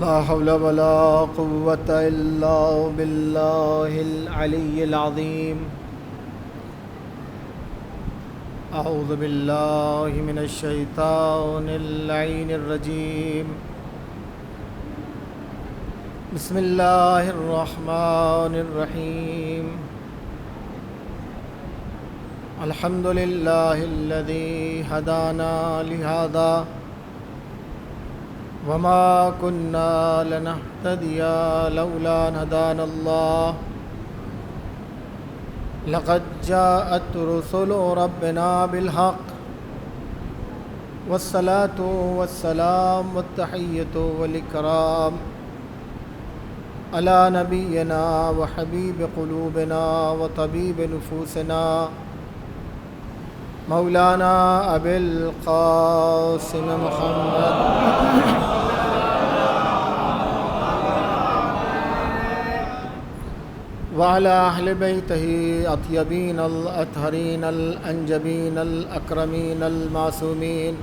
لا حول ولا قوة إلا بالله العلي العظيم. أعوذ بالله من الشيطان اللعين الرجيم. بسم الله الرحمن الرحيم. الحمد لله الذي هدانا لهذا وما كنا لنهتدي لولا أن هدانا الله. لقد جاءت رسل ربنا بالحق والصلاة والسلام والتحية والإكرام على نبينا وحبيب قلوبنا وطبيب نفوسنا مولانا أبي القاسم محمد وعلى أهل بيته الطيبين الأطهرين الأنجبين الأكرمين المعصومين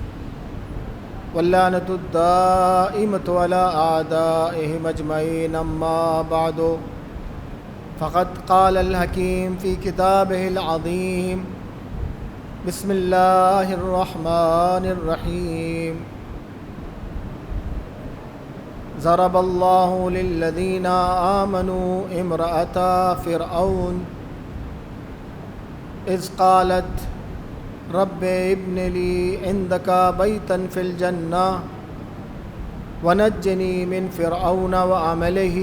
واللعنة الدائمة على أعدائهم أجمعين. أما بعد، فقد قال الحكيم في كتابه العظيم: بسم الله الرحمن الرحيم. ضرب الله للذين آمنوا امرأة فرعون إذ قالت رب ابن لي عندك بيتا في الجنة ونجني من فرعون وعمله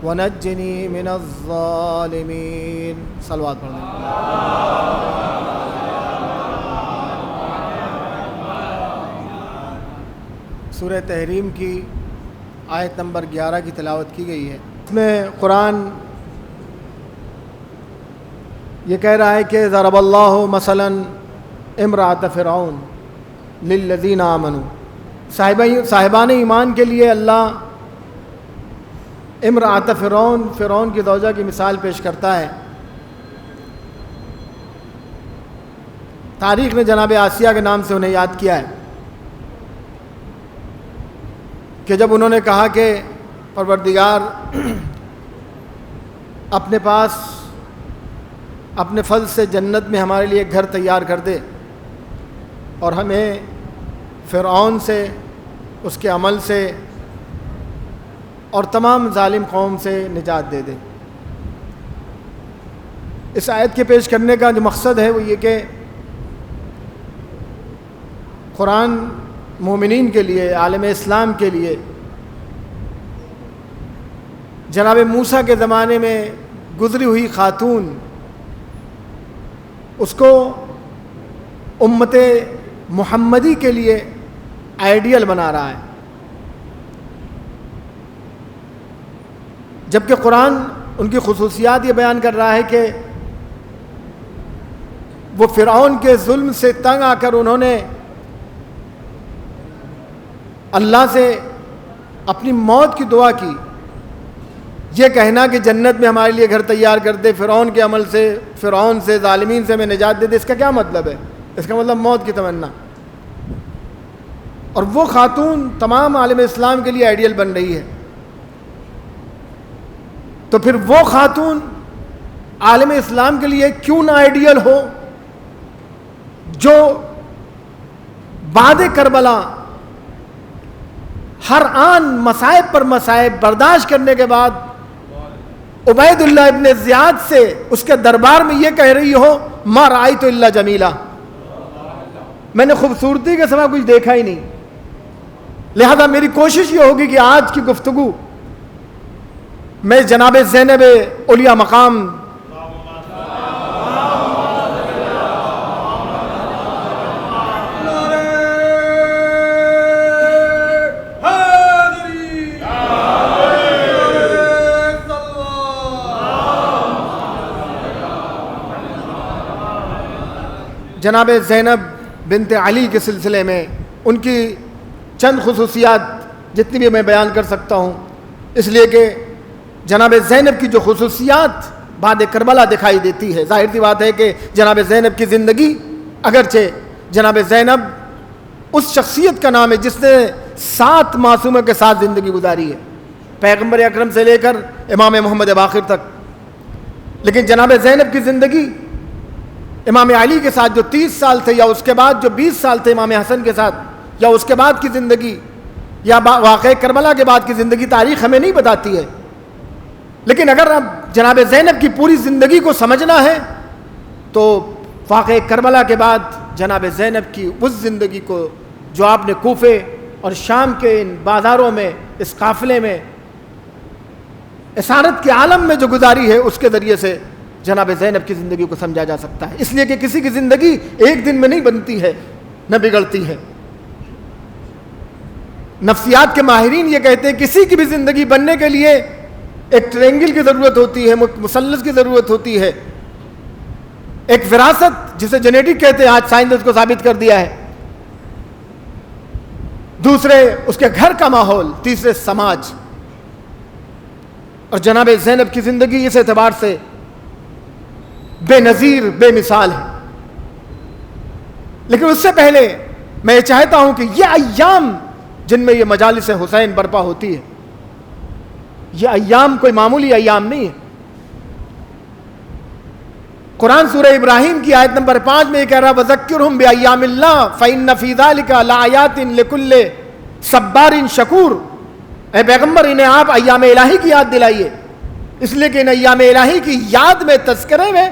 ونجني من الظالمين. صلوات پڑھیں. سورہ تحریم کی آیت نمبر 11 کی تلاوت کی گئی ہے. اس میں قرآن یہ کہہ رہا ہے کہ ضرب اللہ مثلا امرأۃ فرعون للذین آمنوا. صاحبان ایمان کے لیے اللہ امرأۃ فرعون کی زوجہ کی مثال پیش کرتا ہے. تاریخ نے جناب آسیہ کے نام سے انہیں یاد کیا ہے کہ جب انہوں نے کہا کہ پروردگار اپنے پاس اپنے فضل سے جنت میں ہمارے لیے ایک گھر تیار کر دے اور ہمیں فرعون سے، اس کے عمل سے اور تمام ظالم قوم سے نجات دے دے. اس آیت کے پیش کرنے کا جو مقصد ہے وہ یہ کہ قرآن مومنین کے لیے، عالم اسلام کے لیے جناب موسیٰ کے زمانے میں گزری ہوئی خاتون، اس کو امت محمدی کے لیے آئیڈیل بنا رہا ہے. جبکہ قرآن ان کی خصوصیات یہ بیان کر رہا ہے کہ وہ فرعون کے ظلم سے تنگ آ کر انہوں نے اللہ سے اپنی موت کی دعا کی. یہ کہنا کہ جنت میں ہمارے لیے گھر تیار کر دے، فرعون کے عمل سے، فرعون سے، ظالمین سے ہمیں نجات دے دے، اس کا کیا مطلب ہے؟ اس کا مطلب موت کی تمنا. اور وہ خاتون تمام عالم اسلام کے لیے آئیڈیل بن رہی ہے. تو پھر وہ خاتون عالم اسلام کے لیے کیوں نہ آئیڈیل ہو جو بعد کربلا ہر آن مصائب پر مصائب برداشت کرنے کے بعد عبید اللہ ابن زیاد سے اس کے دربار میں یہ کہہ رہی ہو: ما رأیت الا جمیلا، میں نے خوبصورتی کے سوا کچھ دیکھا ہی نہیں. لہذا میری کوشش یہ ہوگی کہ آج کی گفتگو میں جناب زینب اولیاء مقام جناب زینب بنت علی کے سلسلے میں ان کی چند خصوصیات جتنی بھی میں بیان کر سکتا ہوں، اس لیے کہ جناب زینب کی جو خصوصیات بعد کربلا دکھائی دیتی ہے، ظاہر سی بات ہے کہ جناب زینب کی زندگی، اگرچہ جناب زینب اس شخصیت کا نام ہے جس نے 7 معصوموں کے ساتھ زندگی گزاری ہے، پیغمبر اکرم سے لے کر امام محمد باقر تک. لیکن جناب زینب کی زندگی امام علی کے ساتھ جو 30 سال تھے، یا اس کے بعد جو 20 سال تھے امام حسن کے ساتھ، یا اس کے بعد کی زندگی، یا واقعہ کربلا کے بعد کی زندگی، تاریخ ہمیں نہیں بتاتی ہے. لیکن اگر اب جناب زینب کی پوری زندگی کو سمجھنا ہے تو واقعہ کربلا کے بعد جناب زینب کی اس زندگی کو جو آپ نے کوفے اور شام کے ان بازاروں میں، اس قافلے میں، اسارت کے عالم میں جو گزاری ہے، اس کے ذریعے سے جناب زینب کی زندگی کو سمجھا جا سکتا ہے. اس لیے کہ کسی کی زندگی ایک دن میں نہیں بنتی ہے، نہ بگڑتی ہے. نفسیات کے ماہرین یہ کہتے ہیں کسی کی بھی زندگی بننے کے لیے ایک ٹرینگل کی ضرورت ہوتی ہے، مثلث کی ضرورت ہوتی ہے، ایک وراثت جسے جینیٹک کہتے ہیں، آج سائنس نے اس کو ثابت کر دیا ہے. دوسرے اس کے گھر کا ماحول، تیسرے سماج. اور جناب زینب کی زندگی اس اعتبار سے بے نظیر، بے مثال ہے. لیکن اس سے پہلے میں یہ چاہتا ہوں کہ یہ ایام جن میں یہ مجالس حسین برپا ہوتی ہے، یہ ایام کوئی معمولی ایام نہیں ہے. قرآن سورہ ابراہیم کی آیت نمبر 5 میں یہ کہہ رہا وَذَكِّرْهُمْ بِأَيَّامِ اللَّهِ فَإِنَّ فِي ذَلِكَ لَآيَاتٍ لِكُلِّ صَبَّارٍ شَكُورٍ. اے پیغمبر انہیں آپ ایام الہی کی یاد دلائیے، اس لیے کہ ان ایام الہی کی یاد میں، تذکرے میں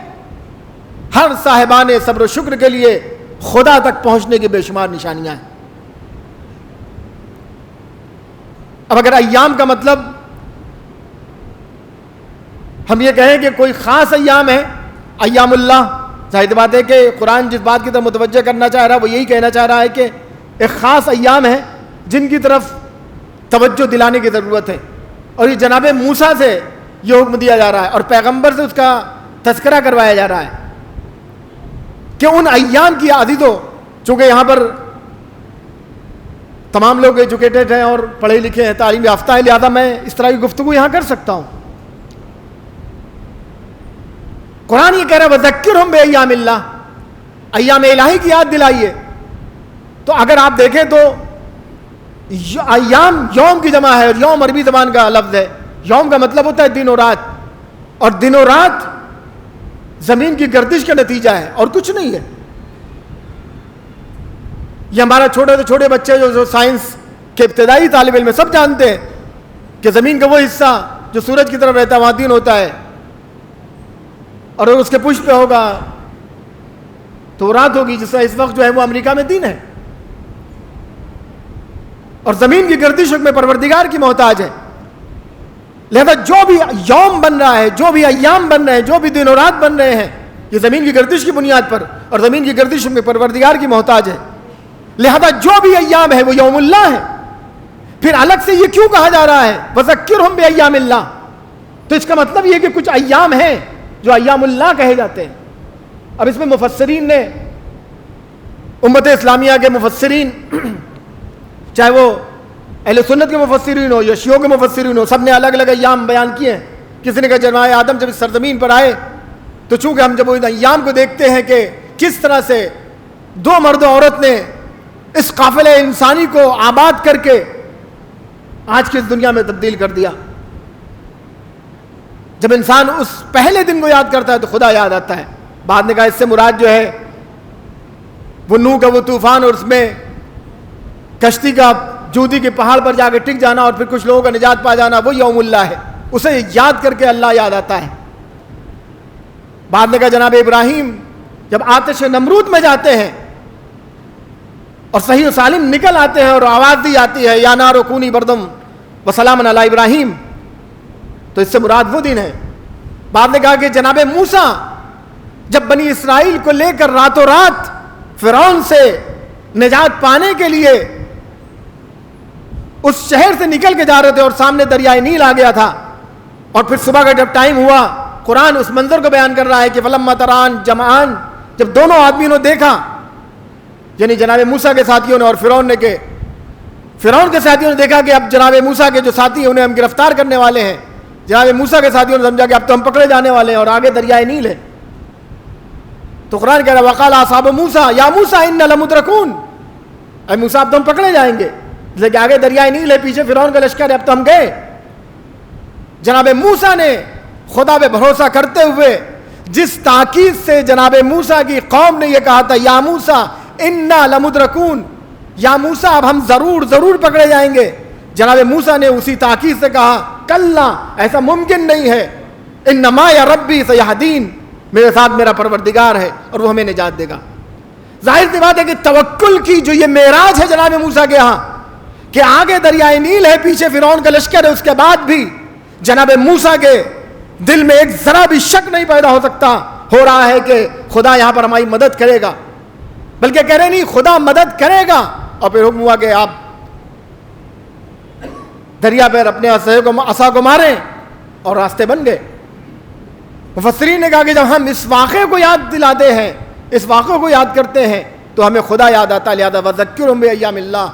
ہر صاحبان صبر و شکر کے لیے خدا تک پہنچنے کی بے شمار نشانیاں ہیں. اب اگر ایام کا مطلب ہم یہ کہیں کہ کوئی خاص ایام ہے، ایام اللہ، ظاہر بات ہے کہ قرآن جس بات کی طرف متوجہ کرنا چاہ رہا ہے وہ یہی کہنا چاہ رہا ہے کہ ایک خاص ایام ہے جن کی طرف توجہ دلانے کی ضرورت ہے. اور یہ جناب موسیٰ سے یہ حکم دیا جا رہا ہے اور پیغمبر سے اس کا تذکرہ کروایا جا رہا ہے کہ ان ایام کی عزیزوں، چونکہ یہاں پر تمام لوگ ایجوکیٹڈ ہیں اور پڑھے لکھے ہیں، تعلیم یافتہ ہیں، لہذا میں اس طرح کی گفتگو یہاں کر سکتا ہوں. قرآن یہ کہہ رہا ہے وَذَكِّرْهُمْ بِأَيَّامِ اللَّهِ، ایام الہی کی یاد دلائیے. تو اگر آپ دیکھیں تو ایام یوم کی جمع ہے، اور یوم عربی زبان کا لفظ ہے. یوم کا مطلب ہوتا ہے دن و رات، اور دن و رات زمین کی گردش کا نتیجہ ہے اور کچھ نہیں ہے. یہ ہمارا چھوٹے سے چھوٹے بچے جو سائنس کے ابتدائی طالب علم سب جانتے ہیں کہ زمین کا وہ حصہ جو سورج کی طرف رہتا ہے وہاں دن ہوتا ہے، اور اگر اس کے پشت پہ ہوگا تو رات ہوگی، جس طرح اس وقت جو ہے وہ امریکہ میں دن ہے. اور زمین کی گردش میں پروردگار کی محتاج ہے. لہذا جو بھی یوم بن رہا ہے، جو بھی ایام بن رہے ہیں، جو بھی دن و رات بن رہے ہیں، یہ زمین کی گردش کی بنیاد پر، اور زمین کی گردش میں پروردگار کی محتاج ہے. لہذا جو بھی ایام ہے وہ یوم اللہ ہے. پھر الگ سے یہ کیوں کہا جا رہا ہے وَذَكِّرْهُمْ بِأَيَّامِ اللَّهِ؟ تو اس کا مطلب یہ کہ کچھ ایام ہیں جو ایام اللہ کہے جاتے ہیں. اب اس میں مفسرین نے، امت اسلامیہ کے مفسرین، چاہے وہ اہل سنت کے مفسرین ہو یا شیعوں کے مفسرین ہو، سب نے الگ الگ ایام بیان کیے ہیں. کسی نے کہا جناب آدم جب اس سرزمین پر آئے تو چونکہ ہم جب ان ایام کو دیکھتے ہیں کہ کس طرح سے 2 مرد و عورت نے اس قافلہ انسانی کو آباد کر کے آج کی اس دنیا میں تبدیل کر دیا. جب انسان اس پہلے دن کو یاد کرتا ہے تو خدا یاد آتا ہے. بعد نے کہا اس سے مراد جو ہے وہ نوح کا وہ طوفان اور اس میں کشتی کا جودی کے پہاڑ پر جا کے ٹک جانا اور پھر کچھ لوگوں کا نجات پا جانا، وہ یوم اللہ ہے. اسے یاد کر کے اللہ یاد آتا ہے. بعد نے کہا جناب ابراہیم جب آتش نمرود میں جاتے ہیں اور صحیح و سالم نکل آتے ہیں اور آواز دی جاتی ہے یا نار کونی بردم وسلام علی ابراہیم، تو اس سے مراد وہ دن ہے. بعد نے کہا کہ جناب موسیٰ جب بنی اسرائیل کو لے کر راتوں رات فرعون سے نجات پانے کے لیے اس شہر سے نکل کے جا رہے تھے اور سامنے دریائے نیل آ گیا تھا، اور پھر صبح کا جب ٹائم ہوا قرآن اس منظر کو بیان کر رہا ہے کہ فلما تران جمعان، جب دونوں آدمیوں نے دیکھا، یعنی جناب موسیٰ کے ساتھیوں نے اور فرعون نے، کہ فرعون کے ساتھیوں نے دیکھا کہ اب جناب موسیٰ کے جو ساتھی ہیں انہیں ہم گرفتار کرنے والے ہیں، جناب موسیٰ کے ساتھیوں نے سمجھا کہ اب تو ہم پکڑے جانے والے ہیں اور آگے دریائے نیل ہے. تو قرآن کہہ رہا وقال اصحاب موسیٰ یا موسیٰ انا لمدرکون، اے موسیٰ اب تو ہم پکڑے جائیں گے. لیکن آگے دریائے نیل ہے, پیچھے فرعون کا لشکر ہے, اب تو ہم گئے. جناب موسیٰ نے خدا پہ بھروسہ کرتے ہوئے جس تاکید سے جناب موسیٰ کی قوم نے یہ کہا تھا, یا موسیٰ انا لمدرکون, یا موسیٰ اب ہم ضرور پکڑے جائیں گے, جناب موسیٰ نے اسی تاکید سے کہا کلا, ایسا ممکن نہیں ہے, انما یا ربی سیہدین, میرے ساتھ میرا پروردگار ہے اور وہ ہمیں نجات دے گا. ظاہر سی بات ہے کہ توکل کی جو یہ معراج ہے جناب موسیٰ کے ہاں, کہ آگے دریائے نیل ہے, پیچھے فرعون کا لشکر ہے, اس کے بعد بھی جناب موسیٰ کے دل میں ایک ذرا بھی شک نہیں پیدا ہو رہا ہے کہ خدا یہاں پر ہماری مدد کرے گا, بلکہ کہہ رہے نہیں خدا مدد کرے گا. اور پھر حکم ہوا کہ آپ دریا پر اپنے عصا کو ماریں اور راستے بن گئے. مفسرین نے کہا کہ جب ہم اس واقعے کو یاد دلاتے ہیں, اس واقعے کو یاد کرتے ہیں, تو ہمیں خدا یاد آتا ہے. لہذا وذکرہم بایام اللہ.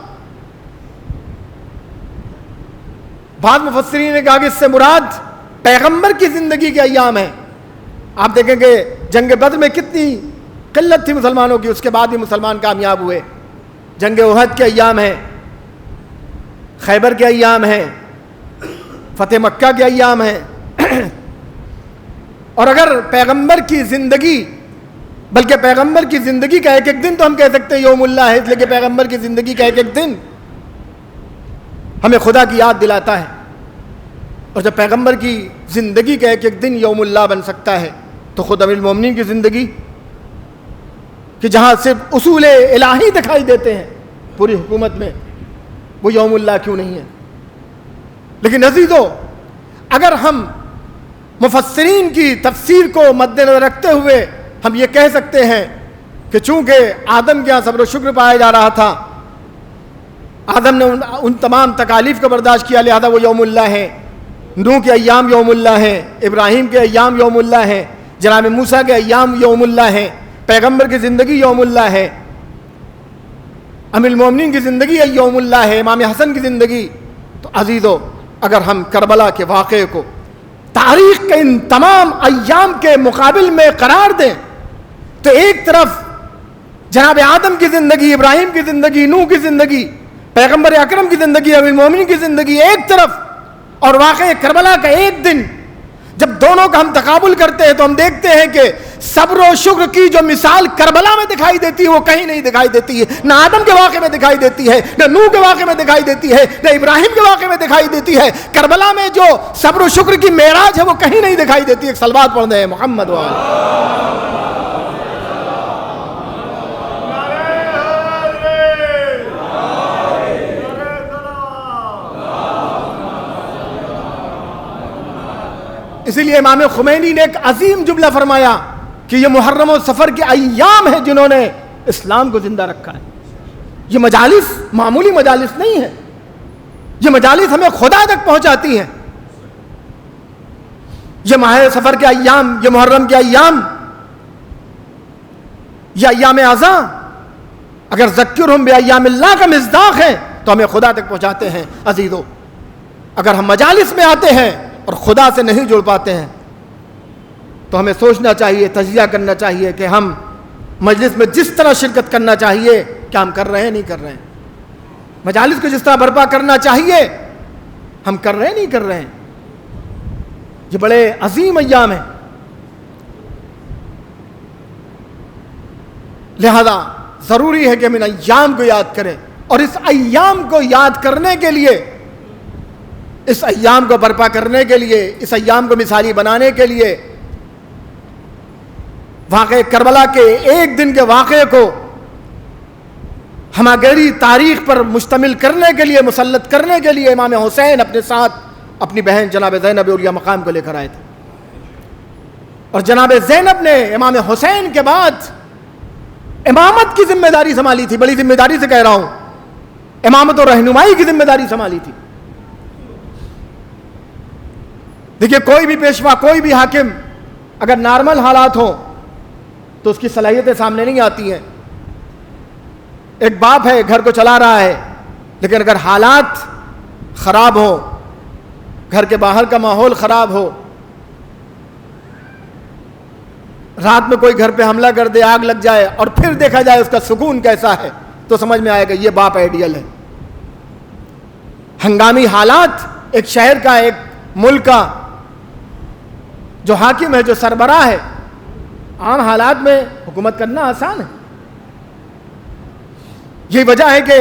بعض مفسرین نے کہا کہ اس سے مراد پیغمبر کی زندگی کے ایام ہیں. آپ دیکھیں کہ جنگ بدر میں کتنی قلت تھی مسلمانوں کی, اس کے بعد بھی مسلمان کامیاب ہوئے. جنگ احد کے ایام ہیں, خیبر کے ایام ہیں, فتح مکہ کے ایام ہیں. اور اگر پیغمبر کی زندگی, بلکہ پیغمبر کی زندگی کا ایک ایک دن تو ہم کہہ سکتے ہیں یوم اللہ ہے, اس لیے کہ پیغمبر کی زندگی کا ایک ایک دن ہمیں خدا کی یاد دلاتا ہے. اور جب پیغمبر کی زندگی کا ایک ایک دن یوم اللہ بن سکتا ہے, تو خود امیر المومنین کی زندگی, کہ جہاں صرف اصول الہی دکھائی دیتے ہیں پوری حکومت میں, وہ یوم اللہ کیوں نہیں ہے؟ لیکن عزیزو, اگر ہم مفسرین کی تفسیر کو مد نظر رکھتے ہوئے ہم یہ کہہ سکتے ہیں کہ چونکہ آدم کے یہاں صبر و شکر پایا جا رہا تھا, آدم نے ان تمام تکالیف کو برداشت کیا, لہذا وہ یوم اللہ ہے. نوح کے ایام یوم اللہ ہیں, ابراہیم کے ایام یوم اللہ ہیں, جناب موسیٰ کے ایام یوم اللہ ہیں, پیغمبر کی زندگی یوم اللہ ہے, امیر المومنین کی زندگی یوم اللہ ہے, امام حسن کی زندگی. تو عزیزو, اگر ہم کربلا کے واقعے کو تاریخ کے ان تمام ایام کے مقابل میں قرار دیں, تو ایک طرف جناب آدم کی زندگی, ابراہیم کی زندگی, نوح کی زندگی, پیغمبر اکرم کی زندگی, امیر المومنین کی زندگی ایک طرف, اور واقعہ کربلا کا ایک دن, جب دونوں کا ہم تقابل کرتے ہیں تو ہم دیکھتے ہیں کہ صبر و شکر کی جو مثال کربلا میں دکھائی دیتی ہے وہ کہیں نہیں دکھائی دیتی ہے. نہ آدم کے واقعے میں دکھائی دیتی ہے, نہ نوح کے واقعے میں دکھائی دیتی ہے, نہ ابراہیم کے واقعے میں دکھائی دیتی ہے. کربلا میں جو صبر و شکر کی معراج ہے وہ کہیں نہیں دکھائی دیتی. ایک صلوات پڑھ دیں محمد وآلہ. اسی لیے امام خمینی نے ایک عظیم جملہ فرمایا کہ یہ محرم و سفر کے ایام ہیں جنہوں نے اسلام کو زندہ رکھا ہے. یہ مجالس معمولی مجالس نہیں ہے, یہ مجالس ہمیں خدا تک پہنچاتی ہیں. یہ ماہ سفر کے ایام, یہ محرم کے ایام, یہ ایام اعزاں اگر ذکرہم بایام اللہ کا مصداق ہے تو ہمیں خدا تک پہنچاتے ہیں. عزیزو, اگر ہم مجالس میں آتے ہیں اور خدا سے نہیں جڑ پاتے ہیں تو ہمیں سوچنا چاہیے, تجزیہ کرنا چاہیے کہ ہم مجلس میں جس طرح شرکت کرنا چاہیے کیا ہم کر رہے ہیں, نہیں کر رہے ہیں. مجالس کو جس طرح برپا کرنا چاہیے ہم کر رہے ہیں, نہیں کر رہے ہیں. یہ بڑے عظیم ایام ہیں. لہذا ضروری ہے کہ ہم ان ایام کو یاد کریں, اور اس ایام کو یاد کرنے کے لیے, اس ایام کو برپا کرنے کے لیے, اس ایام کو مثالی بنانے کے لیے واقعہ کربلا کے ایک دن کے واقعے کو ہماری تاریخ پر مشتمل کرنے کے لیے, مسلط کرنے کے لیے امام حسین اپنے ساتھ اپنی بہن جناب زینب اولیاء مقام کو لے کر آئے تھے. اور جناب زینب نے امام حسین کے بعد امامت کی ذمہ داری سنبھالی تھی. بڑی ذمہ داری سے کہہ رہا ہوں, امامت اور رہنمائی کی ذمہ داری سنبھالی تھی. دیکھیے, کوئی بھی پیشوا, کوئی بھی حاکم اگر نارمل حالات ہوں تو اس کی صلاحیتیں سامنے نہیں آتی ہیں. ایک باپ ہے, گھر کو چلا رہا ہے, لیکن اگر حالات خراب ہوں, گھر کے باہر کا ماحول خراب ہو, رات میں کوئی گھر پہ حملہ کر دے, آگ لگ جائے, اور پھر دیکھا جائے اس کا سکون کیسا ہے, تو سمجھ میں آئے گا یہ باپ آئیڈیل ہے. ہنگامی حالات ایک شہر کا، ایک ملک کا جو حاکم ہے، جو سربراہ ہے، عام حالات میں حکومت کرنا آسان ہے. یہی وجہ ہے کہ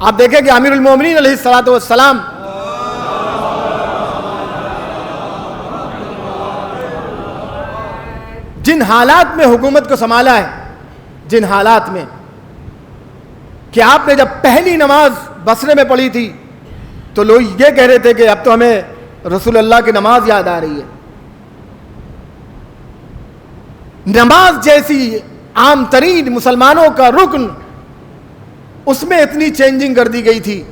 آپ دیکھیں کہ امیر المومنین علیہ الصلوۃ والسلام جن حالات میں حکومت کو سنبھالا ہے، جن حالات میں کہ آپ نے جب پہلی نماز بصرے میں پڑھی تھی تو لوگ یہ کہہ رہے تھے کہ اب تو ہمیں رسول اللہ کی نماز یاد آ رہی ہے. نماز جیسی عام ترین مسلمانوں کا رکن، اس میں اتنی چینجنگ کر دی گئی تھی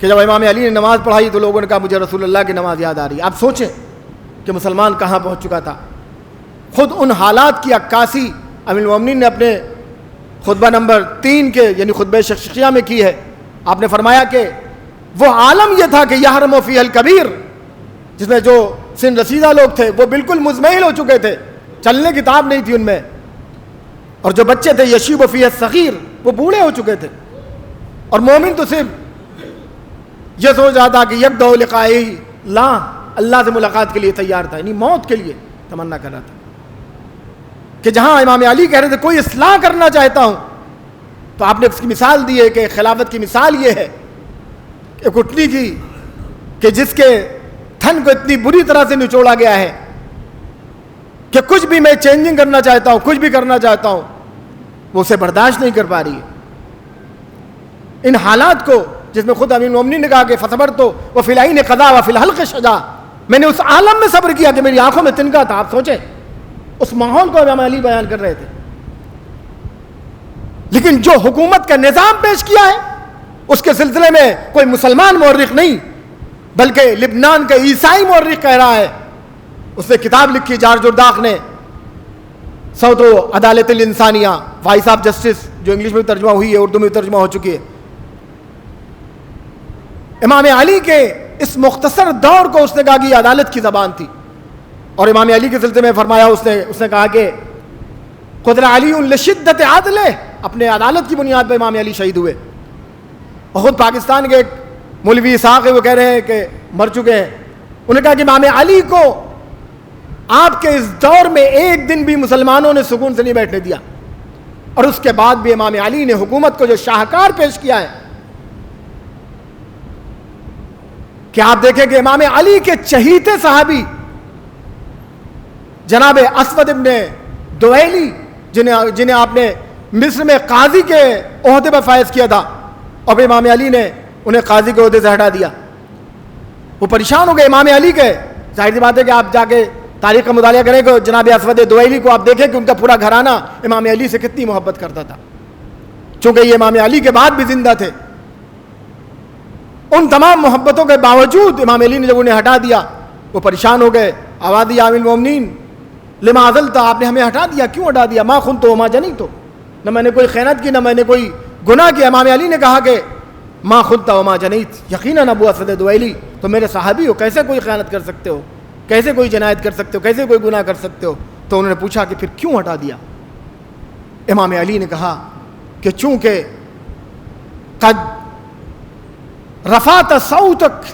کہ جب امام علی نے نماز پڑھائی تو لوگوں نے کہا مجھے رسول اللہ کی نماز یاد آ رہی ہے. آپ سوچیں کہ مسلمان کہاں پہنچ چکا تھا. خود ان حالات کی عکاسی امیر المومنین نے اپنے خطبہ نمبر 3 کے یعنی خطبہ شخصیہ میں کی ہے. آپ نے فرمایا کہ وہ عالم یہ تھا کہ یحرم فیہ الکبیر، جس میں جو سن رسیدہ لوگ تھے وہ بالکل مزمحل ہو چکے تھے، چلنے کی تاب نہیں تھی ان میں، اور جو بچے تھے یشیب فیہ الصغیر، وہ بوڑھے ہو چکے تھے. اور مومن تو صرف یہ سوچ رہا تھا کہ یبدأ لقائہ اللہ سے ملاقات کے لیے تیار تھا، یعنی موت کے لیے تمنا کر رہا تھا. کہ جہاں امام علی کہہ رہے تھے کوئی اصلاح کرنا چاہتا ہوں، تو آپ نے اس کی مثال دی ہے کہ خلافت کی مثال یہ ہے ایک اٹھنی کی کہ جس کے تھن کو اتنی بری طرح سے نچوڑا گیا ہے کہ کچھ بھی میں چینجنگ کرنا چاہتا ہوں، کچھ بھی کرنا چاہتا ہوں، وہ اسے برداشت نہیں کر پا رہی ہے. ان حالات کو جس میں خود امیر المومنین نے کہا کہ فصبرت وفی العین قضا وفی الحلق شجا، میں نے اس عالم میں صبر کیا کہ میری آنکھوں میں تنکا تھا. آپ سوچیں اس ماحول کو امام علی بیان کر رہے تھے. لیکن جو حکومت کا نظام پیش کیا ہے اس کے سلسلے میں کوئی مسلمان مورخ نہیں بلکہ لبنان کا عیسائی مورخ کہہ رہا ہے. اس نے کتاب لکھی جارج ارداق نے، صوت و عدالت الانسانیہ، وائس آف جسٹس، جو انگلش میں ترجمہ ہوئی ہے، اردو میں ترجمہ ہو چکی ہے. امام علی کے اس مختصر دور کو اس نے کہا کہ یہ عدالت کی زبان تھی. اور امام علی کے سلسلے میں فرمایا اس نے کہا کہ قدر علی لشدت عدل، اپنے عدالت کی بنیاد پہ امام علی شہید ہوئے. اور خود پاکستان کے ایک مولوی اسحاق ہے، وہ کہہ رہے ہیں کہ مر چکے ہیں، انہوں نے کہا کہ امام علی کو آپ کے اس دور میں ایک دن بھی مسلمانوں نے سکون سے نہیں بیٹھنے دیا. اور اس کے بعد بھی امام علی نے حکومت کو جو شاہکار پیش کیا ہے کہ آپ دیکھیں کہ امام علی کے چہیتے صحابی جناب اسود ابن دویلی، جنہیں آپ نے مصر میں قاضی کے عہدے پر فائز کیا تھا، اور پھر امام علی نے انہیں قاضی کے عہدے سے ہٹا دیا. وہ پریشان ہو گئے امام علی کے. ظاہر سی بات ہے کہ آپ جا کے تاریخ کا مطالعہ کریں کہ جناب اسود دویلی کو آپ دیکھیں کہ ان کا پورا گھرانہ امام علی سے کتنی محبت کرتا تھا، چونکہ یہ امام علی کے بعد بھی زندہ تھے. ان تمام محبتوں کے باوجود امام علی نے جب انہیں ہٹا دیا وہ پریشان ہو گئے. آواز دی امیر المومنین لما عزلت، آپ نے ہمیں ہٹا دیا، کیوں ہٹا دیا؟ ما خنت وما جنیت، نہ میں نے کوئی خیانت کی نہ میں نے کوئی گناہ کیا. امام علی نے کہا کہ ما خنت وما جنیت، یقیناً ابو اسود دویلی تو میرے صحابی ہو، کیسے کوئی خیانت کر سکتے ہو، کیسے کوئی جنایت کر سکتے ہو، کیسے کوئی گناہ کر سکتے ہو؟ تو انہوں نے پوچھا کہ پھر کیوں ہٹا دیا؟ امام علی نے کہا کہ چونکہ قد رفعت صوتک،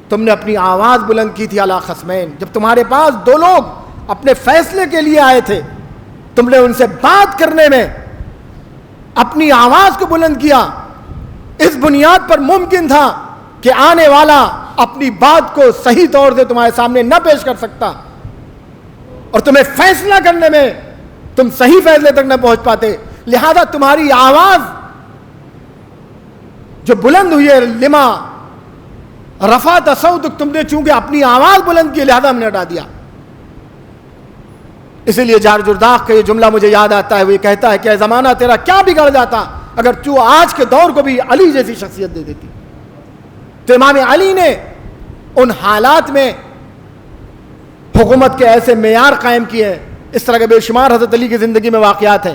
تم نے اپنی آواز بلند کی تھی علی خصمین، جب تمہارے پاس دو لوگ اپنے فیصلے کے لیے آئے تھے، تم نے ان سے بات کرنے میں اپنی آواز کو بلند کیا. اس بنیاد پر ممکن تھا کہ آنے والا اپنی بات کو صحیح طور سے تمہارے سامنے نہ پیش کر سکتا، اور تمہیں فیصلہ کرنے میں تم صحیح فیصلے تک نہ پہنچ پاتے. لہذا تمہاری آواز جو بلند ہوئی ہے، لما رفعت صوتک، تم نے چونکہ اپنی آواز بلند کی لہذا ہم نے ہٹا دیا. اسی لیے جارج ارداق کا یہ جملہ مجھے یاد آتا ہے. وہ یہ کہتا ہے کہ زمانہ تیرا کیا بگڑ جاتا اگر تو آج کے دور کو بھی علی جیسی شخصیت دے دیتی. تو امام علی نے ان حالات میں حکومت کے ایسے معیار قائم کیے ہیں. اس طرح کے بے شمار حضرت علی کی زندگی میں واقعات ہیں.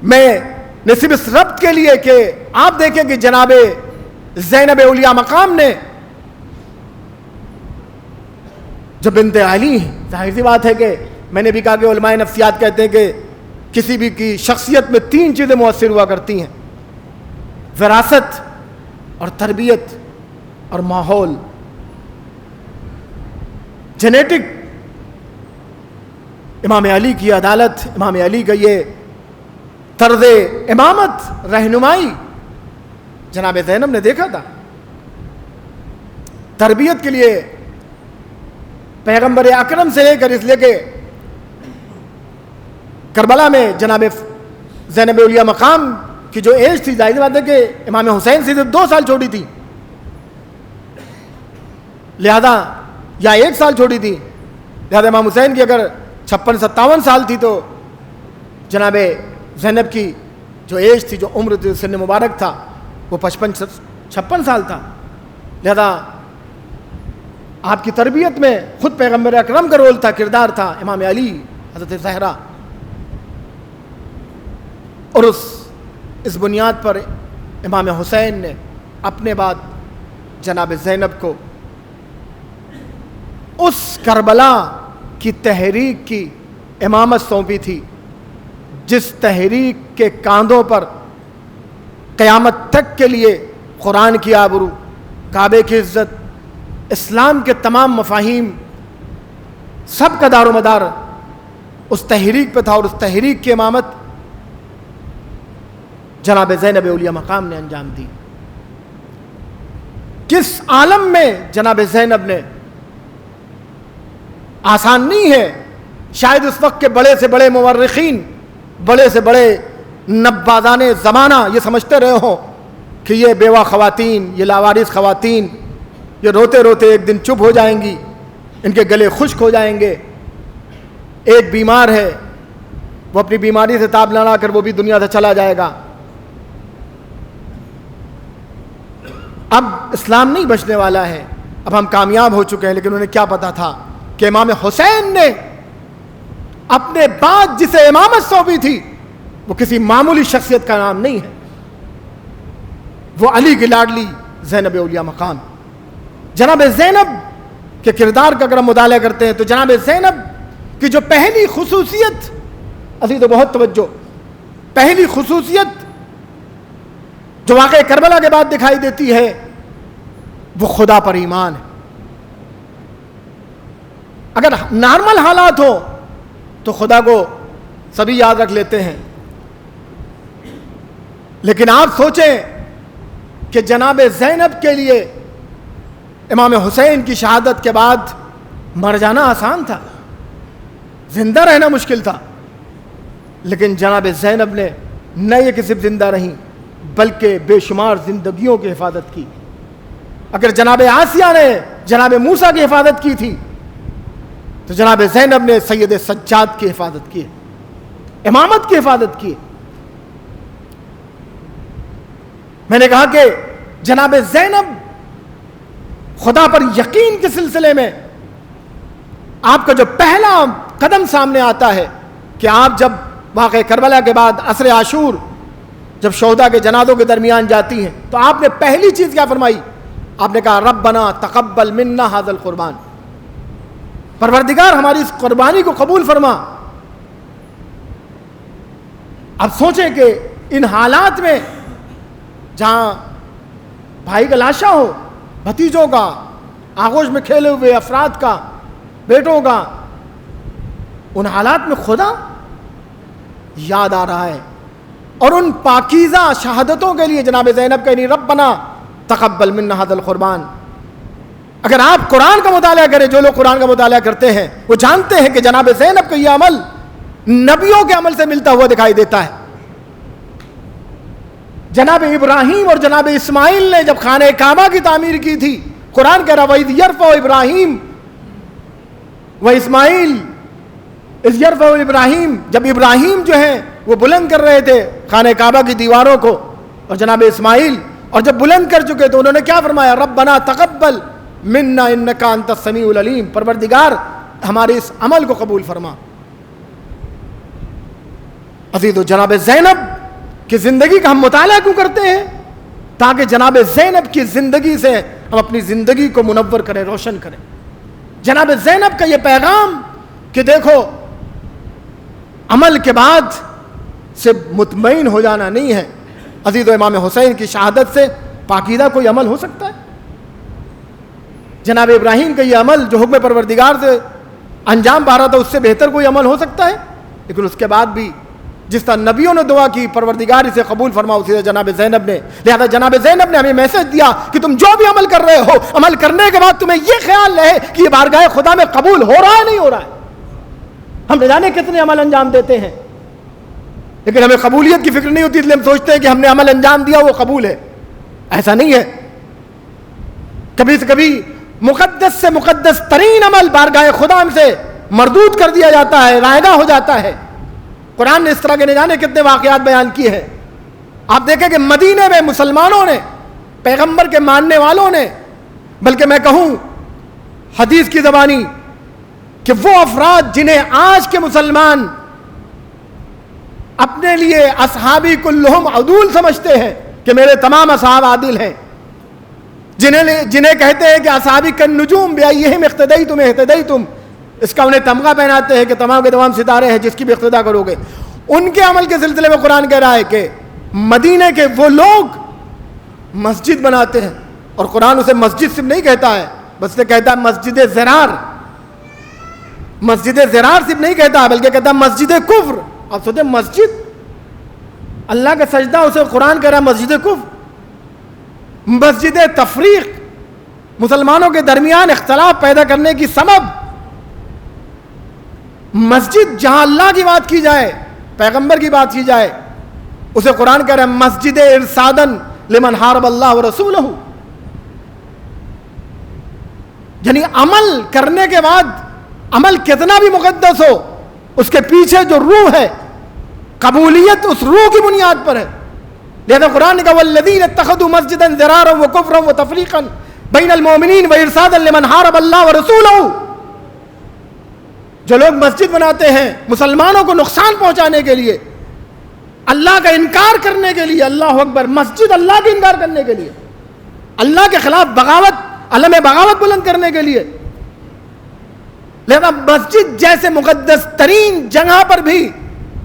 میں نے صرف اس ربط کے لیے کہ آپ دیکھیں کہ جناب زینب اولیاء مقام نے جو بنت علی، ظاہر سی بات ہے کہ میں نے بھی کہا کہ علماء نفسیات کہتے ہیں کہ کسی بھی کی شخصیت میں 3 چیزیں مؤثر ہوا کرتی ہیں: وراثت، اور تربیت اور ماحول، جینیٹک، امام علی کی عدالت، امام علی کا یہ طرز امامت، رہنمائی جناب زینب نے دیکھا تھا۔ تربیت کے لیے پیغمبر اکرم سے لے کر اس لے کے کربلا میں جناب زینب اولیاء مقام کی جو ایج تھی، ظاہر بات ہے کہ امام حسین سے 2 سال چھوٹی تھی، لہذا یا 1 سال چھوٹی تھی، لہذا امام حسین کی اگر 56-57 سال تھی تو جناب زینب کی جو ایج تھی، جو عمر تھی، سن مبارک تھا، وہ 55-56 سال تھا۔ لہذا آپ کی تربیت میں خود پیغمبر اکرم کا رول تھا، کردار تھا، امام علی، حضرت زہرا، اور اس بنیاد پر امام حسین نے اپنے بعد جناب زینب کو اس کربلا کی تحریک کی امامت سونپی تھی، جس تحریک کے کاندھوں پر قیامت تک کے لیے قرآن کی آبرو، کعبے کی عزت، اسلام کے تمام مفاہیم، سب کا دار و مدار اس تحریک پہ تھا، اور اس تحریک کی امامت جناب زینب اولیاء مقام نے انجام دی۔ کس عالم میں جناب زینب نے، آسان نہیں ہے، شاید اس وقت کے بڑے سے بڑے مورخین، بڑے سے بڑے نبادان زمانہ یہ سمجھتے رہے ہوں کہ یہ بیوہ خواتین، یہ لاوارث خواتین، یہ روتے روتے ایک دن چپ ہو جائیں گی، ان کے گلے خشک ہو جائیں گے، ایک بیمار ہے وہ اپنی بیماری سے تاب لڑا کر وہ بھی دنیا سے چلا جائے گا۔ اب اسلام نہیں بچنے والا ہے، اب ہم کامیاب ہو چکے ہیں، لیکن انہیں کیا پتا تھا کہ امام حسین نے اپنے بعد جسے امامت سونپی تھی وہ کسی معمولی شخصیت کا نام نہیں ہے، وہ علی کی لاڈلی زینب اولیاء مقام۔ جناب زینب کے کردار کا اگر ہم مطالعہ کرتے ہیں تو جناب زینب کی جو پہلی خصوصیت، عزیز و بہت توجہ، پہلی خصوصیت جو واقعہ کربلا کے بعد دکھائی دیتی ہے وہ خدا پر ایمان ہے۔ اگر نارمل حالات ہو تو خدا کو سبھی یاد رکھ لیتے ہیں، لیکن آپ سوچیں کہ جناب زینب کے لیے امام حسین کی شہادت کے بعد مر جانا آسان تھا، زندہ رہنا مشکل تھا، لیکن جناب زینب نے نہ یہ کہ صرف زندہ رہیں بلکہ بے شمار زندگیوں کی حفاظت کی۔ اگر جناب آسیہ نے جناب موسیٰ کی حفاظت کی تھی تو جناب زینب نے سید سجاد کی حفاظت کی، امامت کی حفاظت کی۔ میں نے کہا کہ جناب زینب خدا پر یقین کے سلسلے میں آپ کا جو پہلا قدم سامنے آتا ہے کہ آپ جب واقعہ کربلا کے بعد عصر عاشور جب شہداء کے جنازوں کے درمیان جاتی ہیں تو آپ نے پہلی چیز کیا فرمائی؟ آپ نے کہا ربنا تقبل منا ھذا القربان، پروردگار ہماری اس قربانی کو قبول فرما۔ اب سوچیں کہ ان حالات میں جہاں بھائی کا لاشا ہو، بھتیجوں کا، آغوش میں کھیلے ہوئے افراد کا، بیٹوں کا، ان حالات میں خدا یاد آ رہا ہے، اور ان پاکیزہ شہادتوں کے لیے جناب زینب کہنی ربنا تقبل منا ھذا القربان۔ اگر آپ قرآن کا مطالعہ کریں، جو لوگ قرآن کا مطالعہ کرتے ہیں وہ جانتے ہیں کہ جناب زینب کا یہ عمل نبیوں کے عمل سے ملتا ہوا دکھائی دیتا ہے۔ جناب ابراہیم اور جناب اسماعیل نے جب خانہ کعبہ کی تعمیر کی تھی، قرآن کہہ رہا وَإِذْ يَرْفَعُ إِبْرَاهِيمُ وَإِسْمَاعِيلُ اِذْ يَرْفَعُ إِبْرَاهِيمُ، جب ابراہیم جو ہیں وہ بلند کر رہے تھے خانہ کعبہ کی دیواروں کو، اور جناب اسماعیل، اور جب بلند کر چکے تو انہوں نے کیا فرمایا؟ ربنا تقبل منا انک انت السمیع العلیم، پروردگار ہمارے اس عمل کو قبول فرما۔ عزیزو، جناب زینب کی زندگی کا ہم مطالعہ کیوں کرتے ہیں؟ تاکہ جناب زینب کی زندگی سے ہم اپنی زندگی کو منور کریں، روشن کریں۔ جناب زینب کا یہ پیغام کہ دیکھو عمل کے بعد سے مطمئن ہو جانا نہیں ہے۔ عزیزو، امام حسین کی شہادت سے پاکیزہ کوئی عمل ہو سکتا ہے؟ جناب ابراہیم کا یہ عمل جو حکم پروردگار سے انجام پا رہا تھا، اس سے بہتر کوئی عمل ہو سکتا ہے؟ لیکن اس کے بعد بھی جس طرح نبیوں نے دعا کی پروردگار اسے قبول فرما، اسی طرح جناب زینب نے، لہذا جناب زینب نے ہمیں میسج دیا کہ تم جو بھی عمل کر رہے ہو، عمل کرنے کے بعد تمہیں یہ خیال رہے کہ یہ بارگاہ خدا میں قبول ہو رہا ہے نہیں ہو رہا ہے۔ ہم نہ جانے کتنے عمل انجام دیتے ہیں، لیکن ہمیں قبولیت کی فکر نہیں ہوتی، اس لیے ہم سوچتے ہیں کہ ہم نے عمل انجام دیا وہ قبول ہے۔ ایسا نہیں ہے۔ کبھی سے کبھی مقدس سے مقدس ترین عمل بارگاہ خدا سے مردود کر دیا جاتا ہے، رائگاں ہو جاتا ہے۔ قرآن نے اس طرح کے نہ جانے کتنے واقعات بیان کیے ہیں۔ آپ دیکھیں کہ مدینے میں مسلمانوں نے، پیغمبر کے ماننے والوں نے، بلکہ میں کہوں حدیث کی زبانی کہ وہ افراد جنہیں آج کے مسلمان اپنے لیے اصحابی کلہم عدول سمجھتے ہیں کہ میرے تمام اصحاب عادل ہیں، جنہیں کہتے ہیں کہ اصحابی کالنجوم بیئیہم اقتدیتم اہتدیتم، اس کا انہیں تمغہ پہناتے ہیں کہ تمام کے تمام ستارے ہیں جس کی بھی اقتدا کرو گے، ان کے عمل کے سلسلے میں قرآن کہہ رہا ہے کہ مدینے کے وہ لوگ مسجد بناتے ہیں، اور قرآن اسے مسجد صرف نہیں کہتا ہے، بس اسے کہتا ہے مسجد زرار۔ مسجد زرار صرف نہیں کہتا بلکہ کہتا ہے مسجد کفر۔ آپ سوچیں مسجد، اللہ کا سجدہ، اسے قرآن کہہ رہا ہے مسجد کفر۔ مسجد تفریق، مسلمانوں کے درمیان اختلاف پیدا کرنے کی سبب۔ مسجد جہاں اللہ کی بات کی جائے، پیغمبر کی بات کی جائے، اسے قرآن کہہ رہا ہے مسجد ارصادن لمن حارب اللہ ورسولہ۔ یعنی عمل کرنے کے بعد عمل کتنا بھی مقدس ہو، اس کے پیچھے جو روح ہے، قبولیت اس روح کی بنیاد پر ہے۔ لہذا قرآن نے کہا والذین اتخذوا مسجدا ضرارا وکفرا وتفریقا بین المؤمنین وارصادا لمن حارب اللہ ورسولہ۔ جو لوگ مسجد بناتے ہیں مسلمانوں کو نقصان پہنچانے کے لیے، اللہ کا انکار کرنے کے لیے، اللہ اکبر، مسجد اللہ کا انکار کرنے کے لیے، اللہ کے خلاف بغاوت، علم بغاوت بلند کرنے کے لیے، لہذا مسجد جیسے مقدس ترین جگہ پر بھی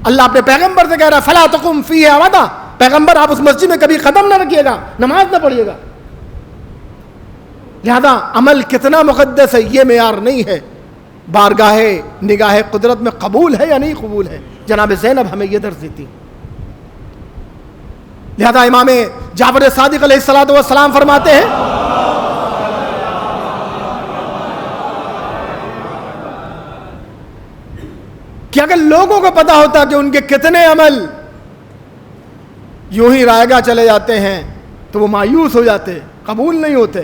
اللہ اپنے پیغمبر سے کہہ رہا فلا تقم فیہ ابدا، پیغمبر آپ اس مسجد میں کبھی قدم نہ رکھیے گا، نماز نہ پڑھیے گا۔ لہذا عمل کتنا مقدس ہے یہ معیار نہیں ہے، بارگاہ نگاہ قدرت میں قبول ہے یا نہیں قبول ہے۔ جناب زینب ہمیں یہ درس دیتی۔ لہذا امام جعفر صادق علیہ السلام فرماتے ہیں کہ اگر لوگوں کو پتا ہوتا کہ ان کے کتنے عمل یوں ہی رائگاں چلے جاتے ہیں تو وہ مایوس ہو جاتے، قبول نہیں ہوتے۔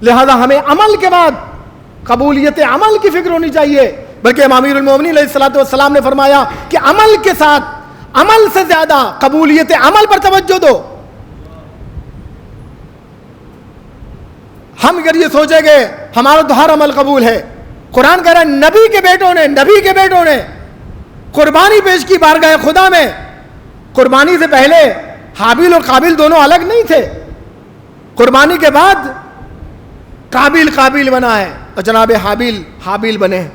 لہذا ہمیں عمل کے بعد قبولیت عمل کی فکر ہونی چاہیے، بلکہ امیر المومنین علیہ السلام نے فرمایا کہ عمل کے ساتھ عمل سے زیادہ قبولیت عمل پر توجہ دو۔ ہم اگر یہ سوچیں گے ہمارا تو ہر عمل قبول ہے، قرآن کہہ رہا ہے نبی کے بیٹوں نے قربانی پیش کی بارگاہ خدا میں۔ قربانی سے پہلے حابیل اور قابل دونوں الگ نہیں تھے، قربانی کے بعد قابل بنا ہے اور جناب حابیل بنے ہیں۔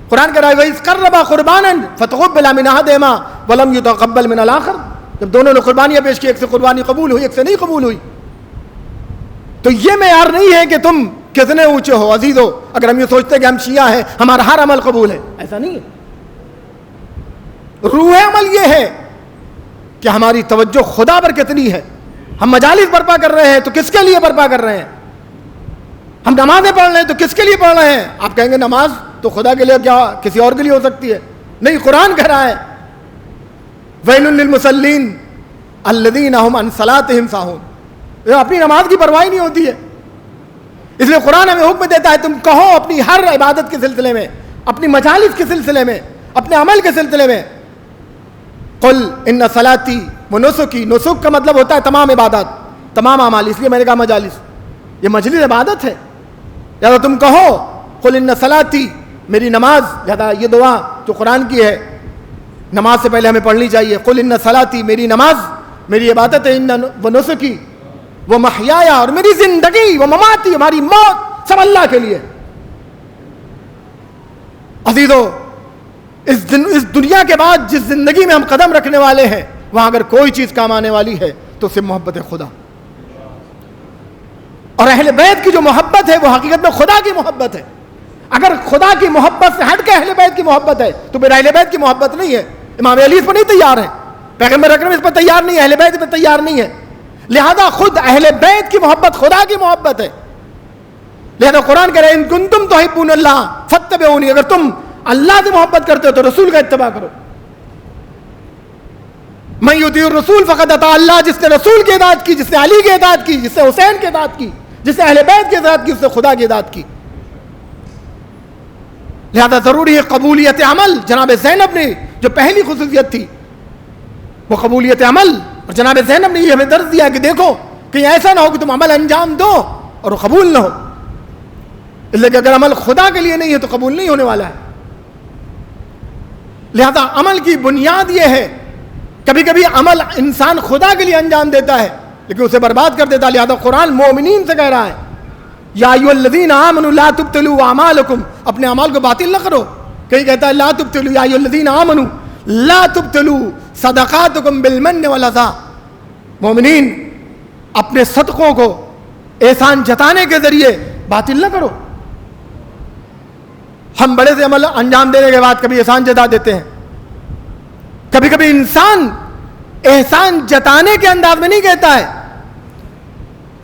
قرآن کہہ رہا ہے وَإِذْ قَرَّبَا قُرْبَانًا فَتُقُبِّلَ مِنْ أَحَدِهِمَا وَلَمْ يُتَقَبَّلْ مِنَ الْآخَرِ، جب دونوں نے قربانیاں پیش کی، ایک سے قربانی قبول ہوئی ایک سے نہیں قبول ہوئی۔ تو یہ معیار نہیں ہے کہ تم کتنے اونچے ہو عزیزو، اگر ہم یہ سوچتے ہیں کہ ہم شیعہ ہیں ہمارا ہر عمل قبول ہے، ایسا نہیں ہے۔ روح عمل یہ ہے کہ ہماری توجہ خدا پر کتنی ہے۔ ہم مجالس برپا کر رہے ہیں تو کس کے لیے برپا کر رہے ہیں؟ ہم نمازیں پڑھ رہے ہیں تو کس کے لیے پڑھ رہے ہیں؟ آپ کہیں گے نماز تو خدا کے لیے، کیا کسی اور کے لیے ہو سکتی ہے؟ نہیں، قرآن کہہ رہا ہے ویل للمصلین الذین هم عن صلاتهم ساہون، اپنی نماز کی پرواہ نہیں ہوتی ہے۔ اس لیے قرآن ہمیں حکم دیتا ہے تم کہو اپنی ہر عبادت کے سلسلے میں، اپنی مجالس کے سلسلے میں، اپنے عمل کے سلسلے میں قل ان صلاتی و نسکی، نسک کا مطلب ہوتا ہے تمام عبادات، تمام اعمال، اس لیے میں نے کہا مجالس، یہ مجلس عبادت ہے۔ لہذا تم کہو قل ان صلاتی، میری نماز، لہذا یہ دعا جو قرآن کی ہے نماز سے پہلے ہمیں پڑھنی چاہیے، قل ان صلاتی، میری نماز میری عبادت ہے، ان و نسکی و محیایا، اور میری زندگی و مماتی، ہماری موت سب اللہ کے لیے۔ عزیزو، اس دنیا کے بعد جس زندگی میں ہم قدم رکھنے والے ہیں وہاں اگر کوئی چیز کام آنے والی ہے تو صرف محبت خدا۔ اور اہل بیت کی جو محبت ہے وہ حقیقت میں خدا کی محبت ہے. اگر خدا کی محبت سے ہٹ کے اہل بیت کی محبت ہے تو پھر اہل بیت کی محبت نہیں ہے. امام علی اس پر نہیں تیار ہے, پیغمبر اکرم اس پر تیار نہیں ہے, اہل بیت اس پر تیار نہیں ہے. لہذا خود اہل بیت کی محبت خدا کی محبت ہے. لہذا قرآن کہہ رہے ہیں ان کنتم تحبون اللہ فاتبعونی, اگر تم اللہ سے محبت کرتے ہو تو رسول کا اتباع کرو. من یطیع الرسول فقد اطاع اللہ, جس نے رسول کی اطاعت کی, جس نے علی کی اطاعت کی, جس نے حسین کی اطاعت کی, جس نے اہل بیت کی اطاعت کی, اس نے خدا کی اطاعت کی. لہذا ضروری ہے قبولیت عمل. جناب زینب نے جو پہلی خصوصیت تھی وہ قبولیت عمل, اور جناب زینب نے یہ ہمیں درس دیا کہ دیکھو کہ ایسا نہ ہو کہ تم عمل انجام دو اور وہ قبول نہ ہو, اس لیے کہ اگر عمل خدا کے لیے نہیں ہے تو قبول نہیں ہونے والا ہے. لہذا عمل کی بنیاد یہ ہے, کبھی کبھی عمل انسان خدا کے لیے انجام دیتا ہے لیکن اسے برباد کر دیتا ہے. لہذا قرآن مومنین سے کہہ رہا ہے یا ایھا الذین آمنوا لا تبطلوا اعمالکم, اپنے اعمال کو باطل نہ کرو. کہیں کہتا ہے لا تبطلوا یا ایھا الذین آمنوا لا تبطلوا صدقاتکم بالمن والاذی, مومنین اپنے صدقوں کو احسان جتانے کے ذریعے باطل نہ کرو. ہم بڑے سے عمل انجام دینے کے بعد کبھی احسان جتا دیتے ہیں. کبھی کبھی انسان احسان جتانے کے انداز میں نہیں کہتا ہے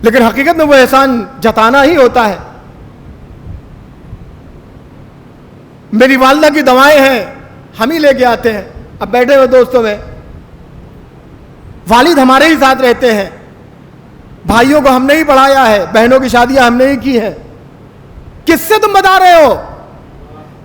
لیکن حقیقت میں وہ احسان جتانا ہی ہوتا ہے. میری والدہ کی دوائیں ہیں, ہم ہی لے کے آتے ہیں. اب بیٹھے ہوئے دوستوں میں والد ہمارے ہی ساتھ رہتے ہیں, بھائیوں کو ہم نے ہی پڑھایا ہے, بہنوں کی شادیاں ہم نے ہی کی ہیں. کس سے تم بتا رہے ہو؟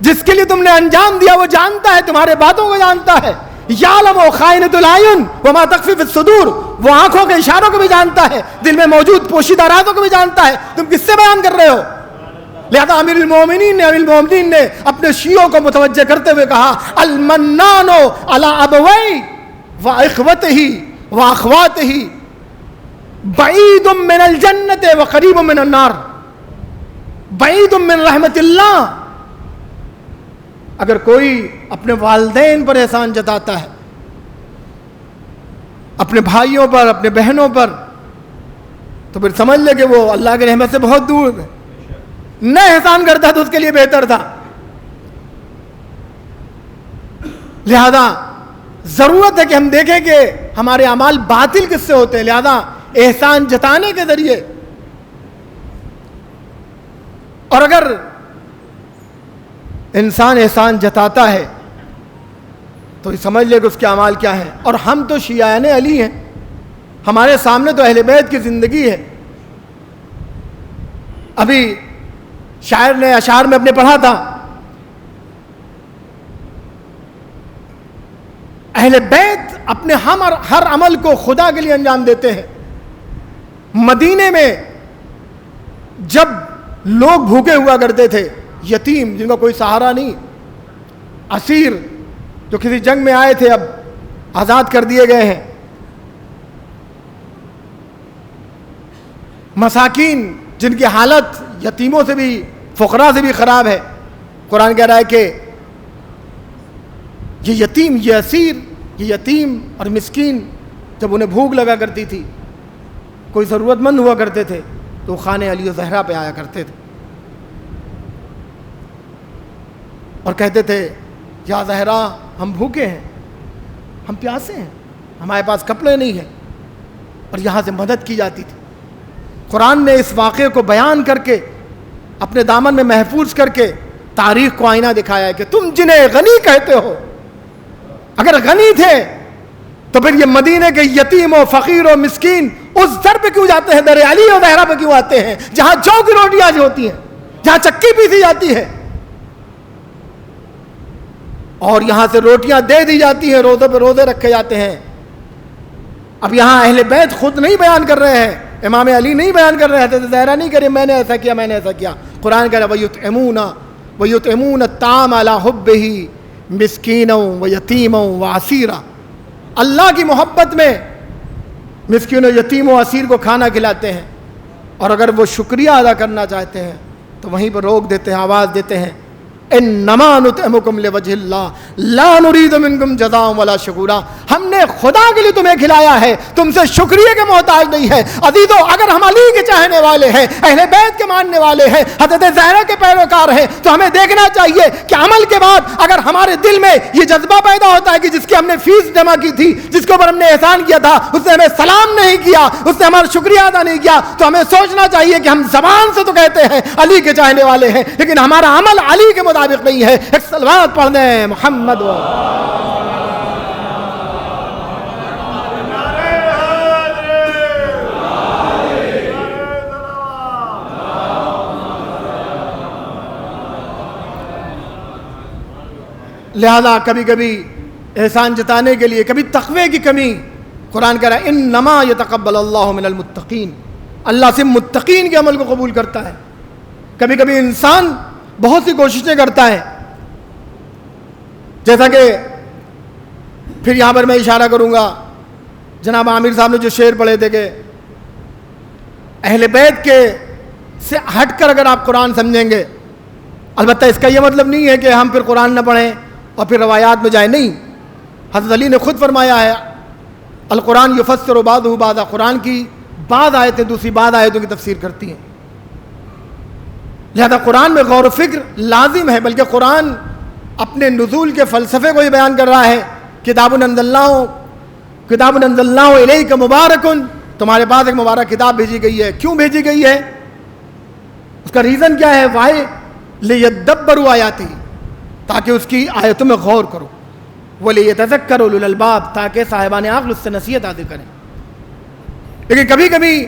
جس کے لیے تم نے انجام دیا وہ جانتا ہے, تمہارے باتوں کو جانتا ہے. یعلم خائنۃ الاعین وما تخفی فی الصدور, وہ آنکھوں کے اشاروں کو بھی جانتا ہے, دل میں موجود پوشیدہ رازوں کو بھی جانتا ہے. تم کس سے بیان کر رہے ہو؟ لہذا امیر المومنین نے اپنے شیعوں کو متوجہ کرتے ہوئے کہا المنان علی ابویہ واخوتہ واخواتہ بعید من الجنۃ وقریب من النار, بعید من رحمت اللہ. اگر کوئی اپنے والدین پر احسان جتاتا ہے, اپنے بھائیوں پر, اپنے بہنوں پر, تو پھر سمجھ لے کہ وہ اللہ کی رحمت سے بہت دور ہے. نہ احسان کرتا تو اس کے لیے بہتر تھا. لہذا ضرورت ہے کہ ہم دیکھیں کہ ہمارے اعمال باطل کس سے ہوتے ہیں. لہذا احسان جتانے کے ذریعے, اور اگر انسان احسان جتاتا ہے تو سمجھ لے کہ اس کے اعمال کیا ہیں. اور ہم تو شیعان علی ہیں, ہمارے سامنے تو اہل بیت کی زندگی ہے. ابھی شاعر نے اشعار میں اپنے پڑھا تھا اہل بیت اپنے ہر عمل کو خدا کے لیے انجام دیتے ہیں. مدینے میں جب لوگ بھوکے ہوا کرتے تھے, یتیم جن کا کوئی سہارا نہیں, اسیر جو کسی جنگ میں آئے تھے اب آزاد کر دیے گئے ہیں, مساکین جن کی حالت یتیموں سے بھی فقراء سے بھی خراب ہے. قرآن کہہ رہا ہے کہ یہ یتیم, یہ اسیر, یہ یتیم اور مسکین جب انہیں بھوک لگا کرتی تھی, کوئی ضرورت مند ہوا کرتے تھے تو خانہ علی و زہرا پہ آیا کرتے تھے اور کہتے تھے یا زہرا ہم بھوکے ہیں, ہم پیاسے ہیں, ہمارے پاس کپڑے نہیں ہیں, اور یہاں سے مدد کی جاتی تھی. قرآن نے اس واقعے کو بیان کر کے اپنے دامن میں محفوظ کر کے تاریخ کو آئینہ دکھایا ہے کہ تم جنہیں غنی کہتے ہو, اگر غنی تھے تو پھر یہ مدینے کے یتیم و فقیر و مسکین اس در پہ کیوں جاتے ہیں, در علی و زہرا پہ کیوں آتے ہیں جہاں جو کی روٹیاں ہوتی ہیں, جہاں چکی پیسی جاتی ہے اور یہاں سے روٹیاں دے دی جاتی ہیں, روزے پہ روزے رکھے جاتے ہیں. اب یہاں اہل بیت خود نہیں بیان کر رہے ہیں, امام علی نہیں بیان کر رہے ہیں, زہرا نہیں کہہ رہے میں نے ایسا کیا, میں نے ایسا کیا. قرآن کہہ رہا وَيُطْعِمُونَ الطَّعَامَ عَلَىٰ حُبِّهِ مِسْكِينًا وَيَتِيمًا وَأَسِيرًا, اللہ کی محبت میں مسکین و یتیم و اسیر کو کھانا کھلاتے ہیں, اور اگر وہ شکریہ ادا کرنا چاہتے ہیں تو وہیں پر روک دیتے ہیں, آواز دیتے ہیں انما نطعمکم لوجہ اللہ لا نرید منکم جزاء ولا شکورا. ہم نے خدا کے لیے تمہیں کھلایا ہے, تم سے شکریہ کے محتاج نہیں ہے. عزیزو, اگر ہم علی کے چاہنے والے ہیں, اہل بیت کے ماننے والے ہیں, حضرت زہرا کے پیروکار ہیں, تو ہمیں دیکھنا چاہیے کہ عمل کے بعد اگر ہمارے دل میں یہ جذبہ پیدا ہوتا ہے کہ جس کی ہم نے فیس جمع کی تھی, جس کے اوپر ہم نے احسان کیا تھا, اس نے ہمیں سلام نہیں کیا, اس نے ہمارا شکریہ ادا نہیں کیا, تو ہمیں سوچنا چاہیے کہ ہم زبان سے تو کہتے ہیں علی کے چاہنے والے ہیں, لیکن ہمارا عمل علی کے مطابق نہیں ہے. ایک صلوات پڑھ دیں محمد و لہذا کبھی کبھی احسان جتانے کے لیے, کبھی تقوی کی کمی, قرآن کہہ رہا ہے انما یتقبل اللہ من المتقین, اللہ سے متقین کے عمل کو قبول کرتا ہے. کبھی کبھی انسان بہت سی کوششیں کرتا ہے, جیسا کہ پھر یہاں پر میں اشارہ کروں گا, جناب عامر صاحب نے جو شعر پڑھے تھے کہ اہل بیت کے سے ہٹ کر اگر آپ قرآن سمجھیں گے, البتہ اس کا یہ مطلب نہیں ہے کہ ہم پھر قرآن نہ پڑھیں اور پھر روایات میں جائیں, نہیں. حضرت علی نے خود فرمایا ہے القرآن یفسر بعضہ بعضا, قرآن کی بعض آیتیں دوسری بعض آیتوں کی تفسیر کرتی ہیں. لہذا قرآن میں غور و فکر لازم ہے, بلکہ قرآن اپنے نزول کے فلسفے کو یہ بیان کر رہا ہے کتاب انزلناہ الیک مبارک, تمہارے پاس ایک مبارک کتاب بھیجی گئی ہے. کیوں بھیجی گئی ہے, اس کا ریزن کیا ہے, لیدبروا آیاتہ, تاکہ اس کی آیتوں میں غور کرو, ولیتذکر اولو الالباب, تاکہ صاحبان عقل اس سے نصیحت حاصل کریں. لیکن کبھی کبھی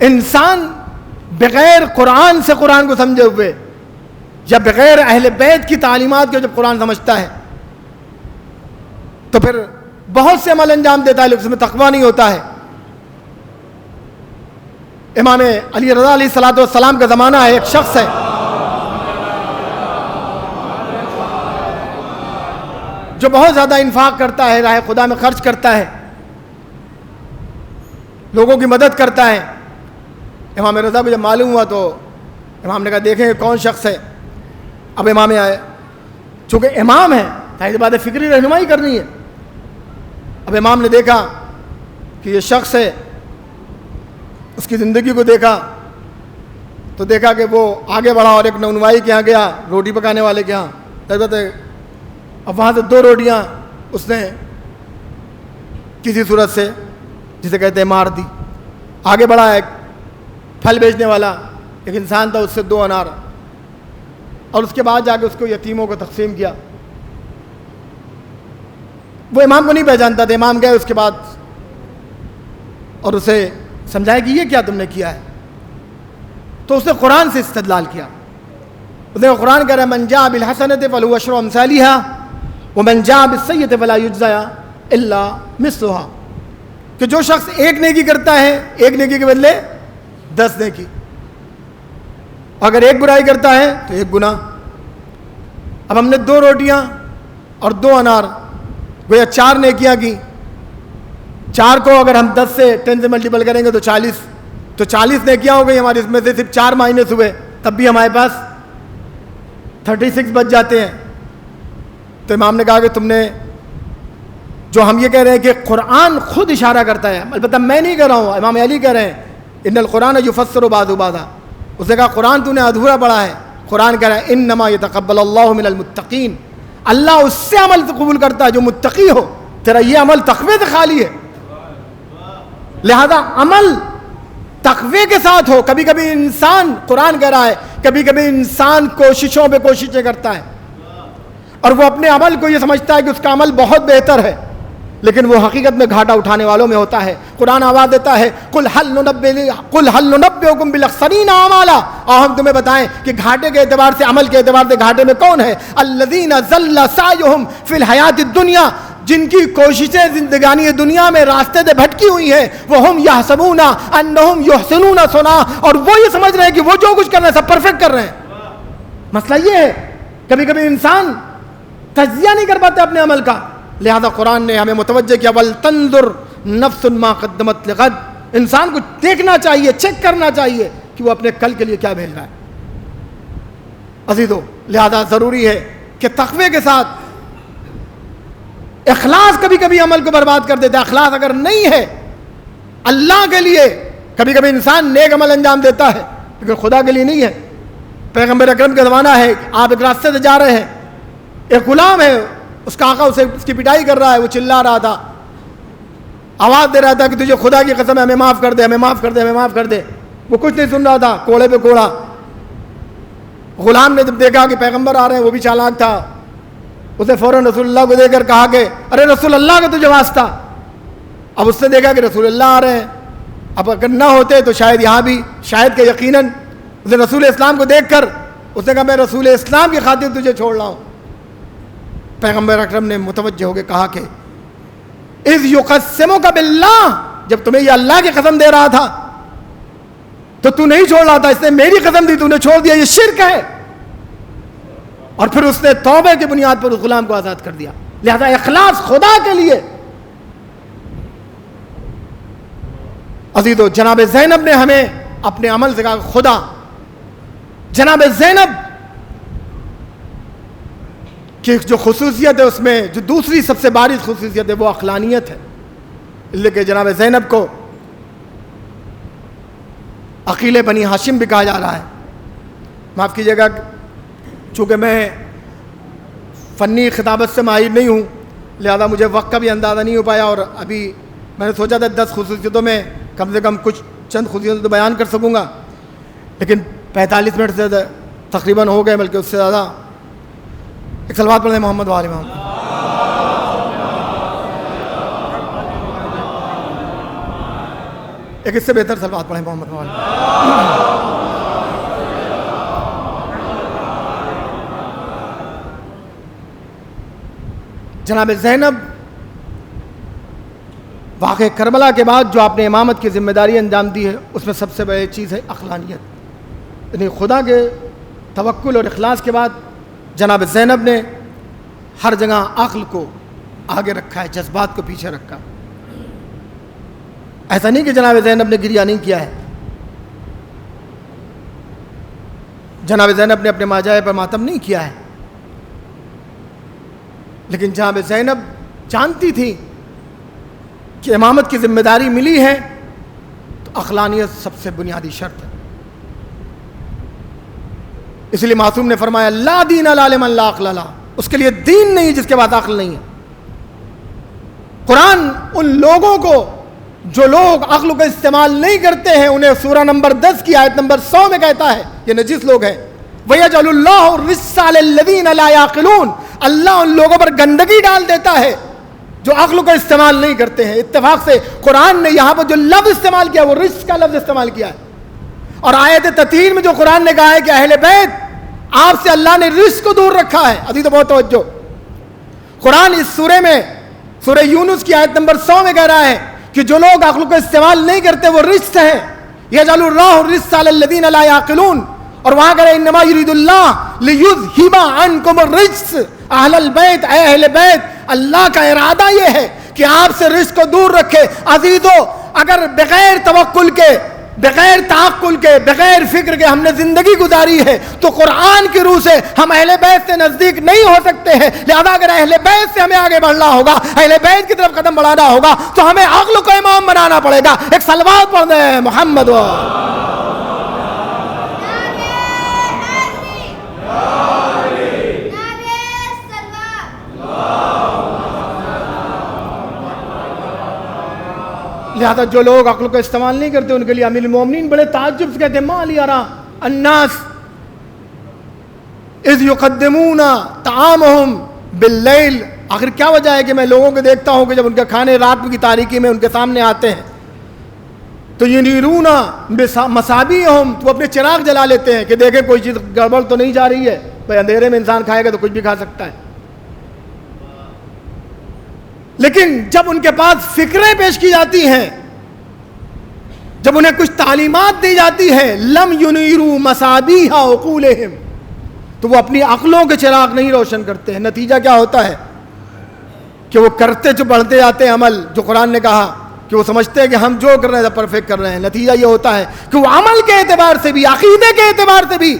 انسان بغیر قرآن سے قرآن کو سمجھے ہوئے, یا بغیر اہل بیت کی تعلیمات کے جب قرآن سمجھتا ہے تو پھر بہت سے عمل انجام دیتا ہے, لیکن اس میں تقویٰ نہیں ہوتا ہے. امام علی رضا علیہ الصلوۃ والسلام کا زمانہ ہے, ایک شخص ہے جو بہت زیادہ انفاق کرتا ہے, راہ خدا میں خرچ کرتا ہے, لوگوں کی مدد کرتا ہے. امام رضا کو جب معلوم ہوا تو امام نے کہا دیکھیں کہ کون شخص ہے. اب امام آئے, چونکہ امام ہے ظاہر بات ہے فکری رہنمائی کرنی ہے. اب امام نے دیکھا کہ یہ شخص ہے, اس کی زندگی کو دیکھا تو دیکھا کہ وہ آگے بڑھا اور ایک نونوائی کے یہاں گیا, روٹی پکانے والے کے یہاں. ظاہر بات ہے اب وہاں سے 2 روٹیاں اس نے کسی صورت سے جسے کہتے ہیں مار دی. آگے بڑھا, ایک پھل بیچنے والا ایک انسان تھا, اس سے 2 انار, اور اس کے بعد جا کے اس کو یتیموں کو تقسیم کیا. وہ امام کو نہیں پہچانتا تھا. امام گئے اس کے بعد اور اسے سمجھایا کہ یہ کیا تم نے کیا ہے, تو اس نے قرآن سے استدلال کیا. اس نے قرآن کہہ رہا ہے من جاء بالحسنۃ فلہ عشر امثالها ومن جاء بالسیئۃ فلا یجزى الا مثلها, کہ جو شخص ایک نیکی کرتا ہے, ایک نیکی کے بدلے 10 نیکی, اگر ایک برائی کرتا ہے تو 1 گناہ. اب ہم نے 2 روٹیاں اور 2 انار, گویا 4 نیکیاں کی. 4 کو اگر ہم 10 سے 10 سے ملٹیپل کریں گے تو 40, تو 40 نیکیاں ہو گئی ہماری. اس میں سے صرف 4 مائنس ہوئے, تب بھی ہمارے پاس 36 بچ جاتے ہیں. تو امام نے کہا کہ تم نے جو ہم یہ کہہ رہے ہیں کہ قرآن خود اشارہ کرتا ہے, البتہ میں نہیں کہہ رہا ہوں, امام علی کہہ رہے ہیں ان القرآن یفسر بعضہ بعضا. اس نے کہا قرآن تو نے ادھورا پڑھا ہے. قرآن کہہ رہا ہے انما یتقبل اللہ من المتقین, اللہ اس سے عمل قبول کرتا ہے جو متقی ہو. تیرا یہ عمل تقوی سے خالی ہے, لہذا عمل تقوی کے ساتھ ہو. کبھی کبھی انسان, قرآن کہہ رہا ہے کبھی کبھی انسان کوششوں پہ کوششیں کرتا ہے اور وہ اپنے عمل کو یہ سمجھتا ہے کہ اس کا عمل بہت بہتر ہے, لیکن وہ حقیقت میں گھاٹا اٹھانے والوں میں ہوتا ہے. قرآن آواز دیتا ہے قل هل ننبئکم بالاخسرین اعمالا, اور ہم تمہیں بتائیں کہ گھاٹے کے اعتبار سے, عمل کے اعتبار سے گھاٹے میں کون ہے. الذین ضل سعیہم فی الحیات الدنیا, جن کی کوششیں زندگانی دنیا میں راستے سے بھٹکی ہوئی ہیں. وہم یحسبون انہم یحسنون صنعا, اور وہ یہ سمجھ رہے ہیں کہ وہ جو کچھ کر رہے ہیں سب پرفیکٹ کر رہے ہیں. مسئلہ یہ ہے کبھی کبھی انسان تجزیہ نہیں کر پاتے اپنے عمل کا. لہذا قرآن نے ہمیں متوجہ کیا ولتنظر نفس ما قدمت لغد, انسان کو دیکھنا چاہیے, چیک کرنا چاہیے کہ وہ اپنے کل کے لیے کیا بھیج رہا ہے. عزیزو, لہذا ضروری ہے کہ تقوی کے ساتھ اخلاص کبھی کبھی عمل کو برباد کر دیتا ہے. اخلاص اگر نہیں ہے اللہ کے لیے، کبھی کبھی انسان نیک عمل انجام دیتا ہے لیکن خدا کے لیے نہیں ہے. پیغمبر اکرم کا زمانہ ہے، آپ ایک راستے سے جا رہے ہیں، ایک غلام ہے، اس کا آقا اس کی پٹائی کر رہا ہے، وہ چلا رہا تھا، آواز دے رہا تھا کہ تجھے خدا کی قسم ہے ہمیں معاف کر دے، ہمیں معاف کر دے، ہمیں معاف کر دے. وہ کچھ نہیں سن رہا تھا، کوڑے پہ کوڑا. غلام نے جب دیکھا کہ پیغمبر آ رہے ہیں، وہ بھی چالاک تھا، اسے فوراً رسول اللہ کو دیکھ کر کہا کہ ارے رسول اللہ کا تجھے واسطہ. اب اس نے دیکھا کہ رسول اللہ آ رہے ہیں، اب اگر نہ ہوتے تو شاید یہاں بھی، شاید کہ یقیناً اس نے رسول اسلام کو دیکھ کر اس نے کہا میں رسول اسلام کی خاطر تجھے چھوڑ رہا ہوں. پیغمبر اکرم نے متوجہ ہو کے کہا کہ اذ یقسمک باللہ، جب تمہیں یہ اللہ کی قسم دے رہا تھا تو تو نہیں چھوڑ رہا تھا، اس نے میری قسم دی، تو نے چھوڑ دیا، یہ شرک ہے. اور پھر اس نے توبہ کی بنیاد پر اس غلام کو آزاد کر دیا. لہذا اخلاص خدا کے لیے. عزیزو، جناب زینب نے ہمیں اپنے عمل سے کہا خدا. جناب زینب کی جو خصوصیت ہے اس میں جو دوسری سب سے بارز خصوصیت ہے وہ عقلانیت ہے. اس لیے کہ جناب زینب کو عقیل بنی ہاشم بھی کہا جا رہا ہے. معاف کیجیے گا، چونکہ میں فنی خطابت سے ماہر نہیں ہوں لہذا مجھے وقت کا بھی اندازہ نہیں ہو پایا، اور ابھی میں نے سوچا تھا 10 خصوصیتوں میں کم سے کم کچھ چند خصوصیتیں تو بیان کر سکوں گا، لیکن 45 منٹ سے تقریباً ہو گئے، بلکہ اس سے زیادہ. ایک صلوات پڑھیں محمد و آل محمد. ایک اس سے بہتر صلوات پڑھیں محمد و آل محمد. جناب زینب واقع کربلا کے بعد جو آپ نے امامت کی ذمہ داری انجام دی ہے اس میں سب سے بڑی چیز ہے عقلانیت. یعنی خدا کے توکل اور اخلاص کے بعد جناب زینب نے ہر جگہ عقل کو آگے رکھا ہے، جذبات کو پیچھے رکھا. ایسا نہیں کہ جناب زینب نے گریہ نہیں کیا ہے. جناب زینب نے اپنے ماجائے پر ماتم نہیں کیا ہے، لیکن جناب زینب جانتی تھی کہ امامت کی ذمہ داری ملی ہے تو عقلانیت سب سے بنیادی شرط ہے. اس لیے معصوم نے فرمایا لا دین الا لمن لا عقل لہ، اس کے لیے دین نہیں جس کے پاس عقل نہیں ہے. قرآن ان لوگوں کو جو لوگ عقل کا استعمال نہیں کرتے ہیں انہیں سورہ نمبر 10 کی آیت نمبر 100 میں کہتا ہے یہ نجس لوگ ہیں. وَيَجْعَلُ اللَّهُ الرِّجْسَ عَلَى الَّذِينَ لَا يَعْقِلُونَ، اللہ ان لوگوں پر گندگی ڈال دیتا ہے جو عقل کا استعمال نہیں کرتے ہیں. اتفاق سے قرآن نے یہاں پر جو لفظ استعمال کیا وہ رجس کا لفظ استعمال کیا ہے. اور آیت تطہیر میں جو قرآن نے کہا ہے کہ اہل بیت آپ سے اللہ نے رجس کو دور رکھا ہے. ابھی تو بہت توجہ، قرآن اس سورے میں سورہ یونس کی آیت نمبر 100 میں کہہ رہا ہے کہ جو لوگ عقل کا استعمال نہیں کرتے وہ رجس ہیں. یجعل اللہ الرجس علی الذین لا یعقلون. اور وہاں کہہ رہے انما یرید اللہ لیذھب عنکم الرجس اہل البیت، اے اہل بیت اللہ کا ارادہ یہ ہے کہ آپ سے رجس کو دور رکھے. عزیزو، اگر بغیر توکل کے، بغیر تعقل کے، بغیر فکر کے ہم نے زندگی گزاری ہے تو قرآن کی روح سے ہم اہل بیت سے نزدیک نہیں ہو سکتے ہیں. لہذا اگر اہل بیت سے ہمیں آگے بڑھنا ہوگا، اہل بیت کی طرف قدم بڑھانا ہوگا تو ہمیں عقل کو امام بنانا پڑے گا. ایک صلوات پڑھ دیں محمد و لہذا جو لوگ عقل کا استعمال نہیں کرتے ان کے لیے امیر المومنین بڑے تعجب سے کہتے ہیں ما لی ارا الناس اذ یقدمون طعامہم باللیل. آخر کیا وجہ ہے کہ میں لوگوں کو دیکھتا ہوں کہ جب ان کے کھانے رات کی تاریکی میں ان کے سامنے آتے ہیں تو ینیرون مصابیحہم، وہ اپنے چراغ جلا لیتے ہیں کہ دیکھیں کوئی چیز گڑبڑ تو نہیں جا رہی ہے. بھائی اندھیرے میں انسان کھائے گا تو کچھ بھی کھا سکتا ہے. لیکن جب ان کے پاس فکریں پیش کی جاتی ہیں، جب انہیں کچھ تعلیمات دی جاتی ہے لم ینیروا مصابیح عقولہم، تو وہ اپنی عقلوں کے چراغ نہیں روشن کرتے ہیں. نتیجہ کیا ہوتا ہے کہ وہ کرتے جو بڑھتے جاتے ہیں عمل، جو قرآن نے کہا کہ وہ سمجھتے ہیں کہ ہم جو کر رہے ہیں پرفیکٹ کر رہے ہیں. نتیجہ یہ ہوتا ہے کہ وہ عمل کے اعتبار سے بھی، عقیدے کے اعتبار سے بھی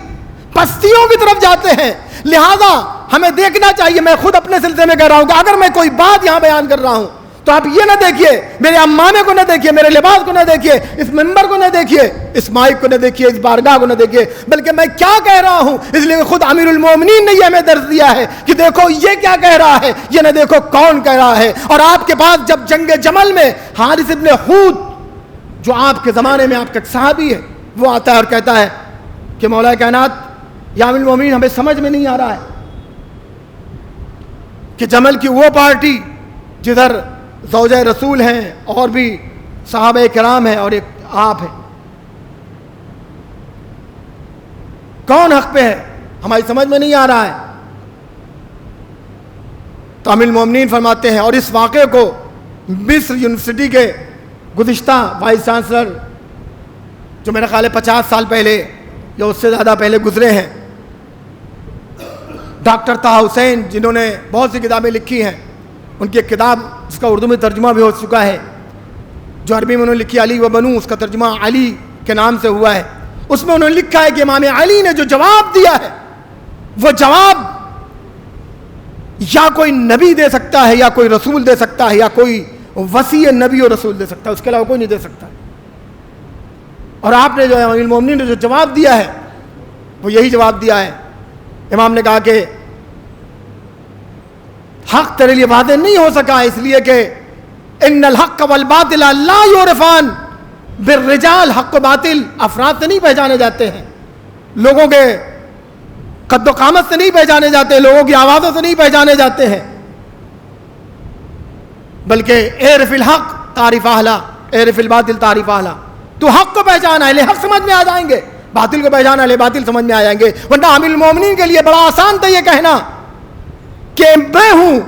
پستیوں کی طرف جاتے ہیں. لہذا ہمیں دیکھنا چاہیے. میں خود اپنے سلسلے میں کہہ رہا ہوں کہ اگر میں کوئی بات یہاں بیان کر رہا ہوں تو آپ یہ نہ دیکھیے, میرے امامے کو نہ دیکھیے, میرے لباس کو نہ دیکھیے, اس منبر کو نہ دیکھیے, اس مائک کو نہ دیکھیے, اس بارگاہ کو نہ دیکھیے, بلکہ میں کیا کہہ رہا ہوں. اس لیے خود امیر المومنین نے یہ ہمیں درس دیا ہے کہ دیکھو یہ کیا کہہ رہا ہے, یہ نہ دیکھو کون کہہ رہا ہے. اور آپ کے پاس جب جنگ جمل میں حارث ابن حوت, جو آپ کے زمانے میں آپ کا صحابی ہے, وہ آتا ہے اور کہتا ہے کہ مولا کائنات یا امیر المومنین, ہمیں سمجھ میں نہیں آ رہا ہے کہ جمل کی وہ پارٹی جدھر زوجہ رسول ہیں اور بھی صحابہ کرام ہیں اور ایک آپ ہیں, کون حق پہ ہے, ہماری سمجھ میں نہیں آ رہا ہے. تو امیر المومنین فرماتے ہیں, اور اس واقعے کو مصر یونیورسٹی کے گزشتہ وائس چانسلر, جو میرا خیال ہے 50 سال پہلے یا اس سے زیادہ پہلے گزرے ہیں, ڈاکٹر طہ حسین, جنہوں نے بہت سی کتابیں لکھی ہیں, ان کی ایک کتاب جس کا اردو میں ترجمہ بھی ہو چکا ہے, جو عربی میں انہوں نے لکھی علی و بنو, اس کا ترجمہ علی کے نام سے ہوا ہے. اس میں انہوں نے لکھا ہے کہ امام علی نے جو جواب دیا ہے وہ جواب یا کوئی نبی دے سکتا ہے, یا کوئی رسول دے سکتا ہے, یا کوئی وصی نبی اور رسول دے سکتا ہے, اس کے علاوہ کوئی نہیں دے سکتا. اور آپ نے جو ہے امیر المومنین نے جو جواب دیا ہے وہ یہی جواب دیا ہے. امام نے کہا کہ حق تیرے لیے واضح نہیں ہو سکا, اس لیے کہ ان الحق والباطل لا یعرفان بالرجال, حق و باطل افراد سے نہیں پہچانے جاتے ہیں, لوگوں کے قد و قامت سے نہیں پہچانے جاتے, لوگوں کی آوازوں سے نہیں پہچانے جاتے ہیں, بلکہ اعرف الحق تعریف اہلا, اعرف الباطل تعریف اہلا. تو حق کو پہچانا ہے, حق سمجھ میں آ جائیں گے, باطل کو پہچانا ہے, باطل سمجھ میں آ جائیں گے. ورنہ امیر المومنین کے لیے بڑا آسان تھا یہ کہنا کہ میں ہوں,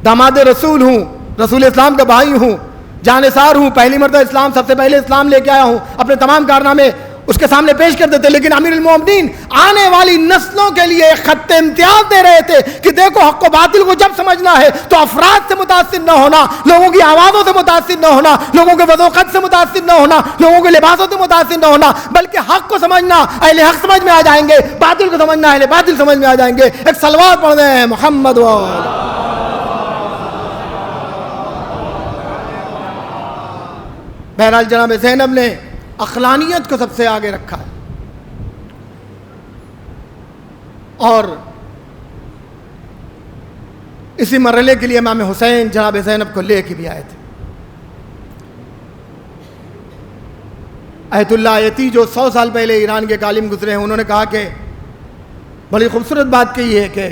داماد رسول ہوں, رسول اسلام کا بھائی ہوں, جانثار ہوں, پہلی مرتبہ اسلام, سب سے پہلے اسلام لے کے آیا ہوں, اپنے تمام کارنامے اس کے سامنے پیش کر دیتے. لیکن امیر المومنین آنے والی نسلوں کے لیے ایک خط امتیاز دے رہے تھے کہ دیکھو حق و باطل کو جب سمجھنا ہے تو افراد سے متاثر نہ ہونا, لوگوں کی آوازوں سے متاثر نہ ہونا, لوگوں کے وضوقت سے متاثر نہ ہونا, لوگوں کے لباسوں سے متاثر نہ ہونا, بلکہ حق کو سمجھنا, اہل حق سمجھ میں آ جائیں گے, باطل کو سمجھنا, اہل باطل سمجھ میں آ جائیں گے. ایک صلوات پڑھ رہے ہیں محمد و بہرحال جناب زینب نے عقلانیت کو سب سے آگے رکھا ہے, اور اسی مرحلے کے لیے امام حسین جناب زینب کو لے کے بھی آئے تھے. آیت اللہ آیتی جو 100 سال پہلے ایران کے عالم گزرے ہیں, انہوں نے کہا کہ بڑی خوبصورت بات کہی ہے کہ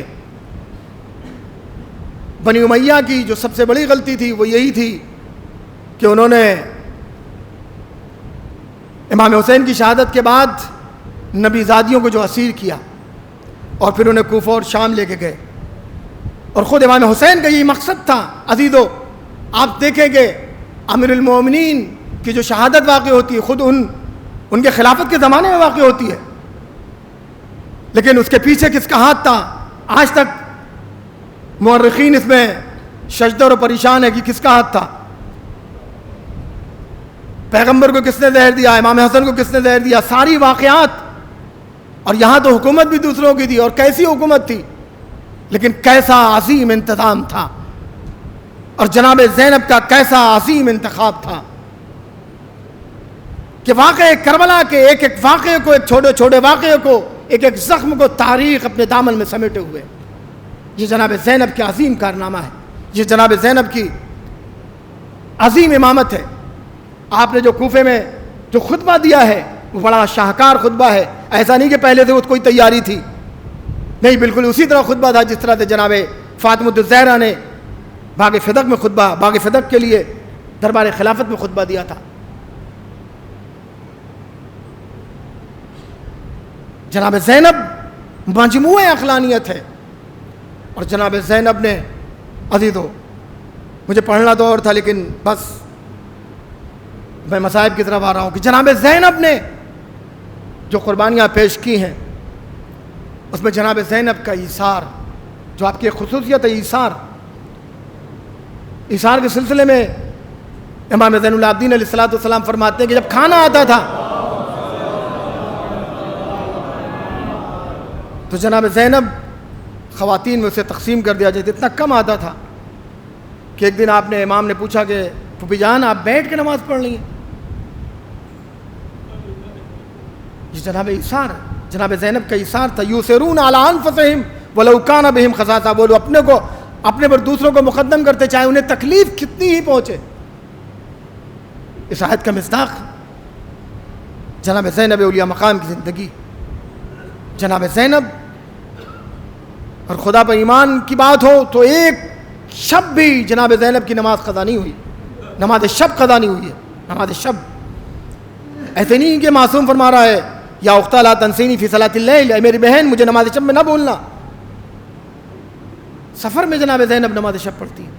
بنی امیہ کی جو سب سے بڑی غلطی تھی وہ یہی تھی کہ انہوں نے امام حسین کی شہادت کے بعد نبی زادیوں کو جو اسیر کیا اور پھر انہیں کوفہ اور شام لے کے گئے, اور خود امام حسین کا یہی مقصد تھا. عزیزو, آپ دیکھیں کہ امیر المومنین کی جو شہادت واقع ہوتی ہے خود ان کے خلافت کے زمانے میں واقع ہوتی ہے, لیکن اس کے پیچھے کس کا ہاتھ تھا آج تک مورخین اس میں شجدر و پریشان ہے کہ کس کا ہاتھ تھا. پیغمبر کو کس نے زہر دیا, امام حسن کو کس نے زہر دیا, ساری واقعات. اور یہاں تو حکومت بھی دوسروں کی تھی, اور کیسی حکومت تھی, لیکن کیسا عظیم انتظام تھا, اور جناب زینب کا کیسا عظیم انتخاب تھا کہ واقعہ کربلا کے ایک ایک واقعے کو, ایک چھوٹے چھوٹے واقعے کو, ایک ایک زخم کو تاریخ اپنے دامن میں سمیٹے ہوئے. یہ جناب زینب کی عظیم کارنامہ ہے, یہ جناب زینب کی عظیم امامت ہے. آپ نے جو کوفے میں جو خطبہ دیا ہے وہ بڑا شاہکار خطبہ ہے. ایسا نہیں کہ پہلے سے وہ کوئی تیاری تھی, نہیں, بالکل اسی طرح خطبہ تھا جس طرح سے جناب فاطمہ الزہرا نے باغ فدق میں باغ فدق کے لیے دربار خلافت میں خطبہ دیا تھا. جناب زینب مجموعہ عقلانیت ہے, اور جناب زینب نے, عزیزو مجھے پڑھنا تو اور تھا لیکن بس میں مصائب کی طرف آ رہا ہوں کہ جناب زینب نے جو قربانیاں پیش کی ہیں اس میں جناب زینب کا ایثار, جو آپ کی خصوصیت ہے ایثار کے سلسلے میں امام زین العابدین علیہ الصلوۃ والسلام فرماتے ہیں کہ جب کھانا آتا تھا تو جناب زینب خواتین میں اسے تقسیم کر دیا جاتا، اتنا کم آتا تھا کہ ایک دن آپ نے امام نے پوچھا کہ پھوپھی جان آپ بیٹھ کے نماز پڑھ لی ہیں؟ یہ جناب ایثار، جناب زینب کا ایثار تھا. یوسرون علی انفسہم ولو کان بہم خصاصہ، وہ لوگ اپنے پر دوسروں کو مقدم کرتے چاہے انہیں تکلیف کتنی ہی پہنچے. اس آیت کا مصداق جناب زینب اولیاء مقام کی زندگی. جناب زینب، اور خدا پر ایمان کی بات ہو تو ایک شب بھی جناب زینب کی نماز قضا نہیں ہوئی، نماز شب قضا نہیں ہوئی ہے، نماز شب. ایسے نہیں کہ معصوم فرما رہا ہے یا اختہ لا تنسینی فی صلاۃ اللیل، اے میری بہن مجھے نماز شب میں نہ بولنا. سفر میں جناب زینب نماز شب پڑھتی ہے.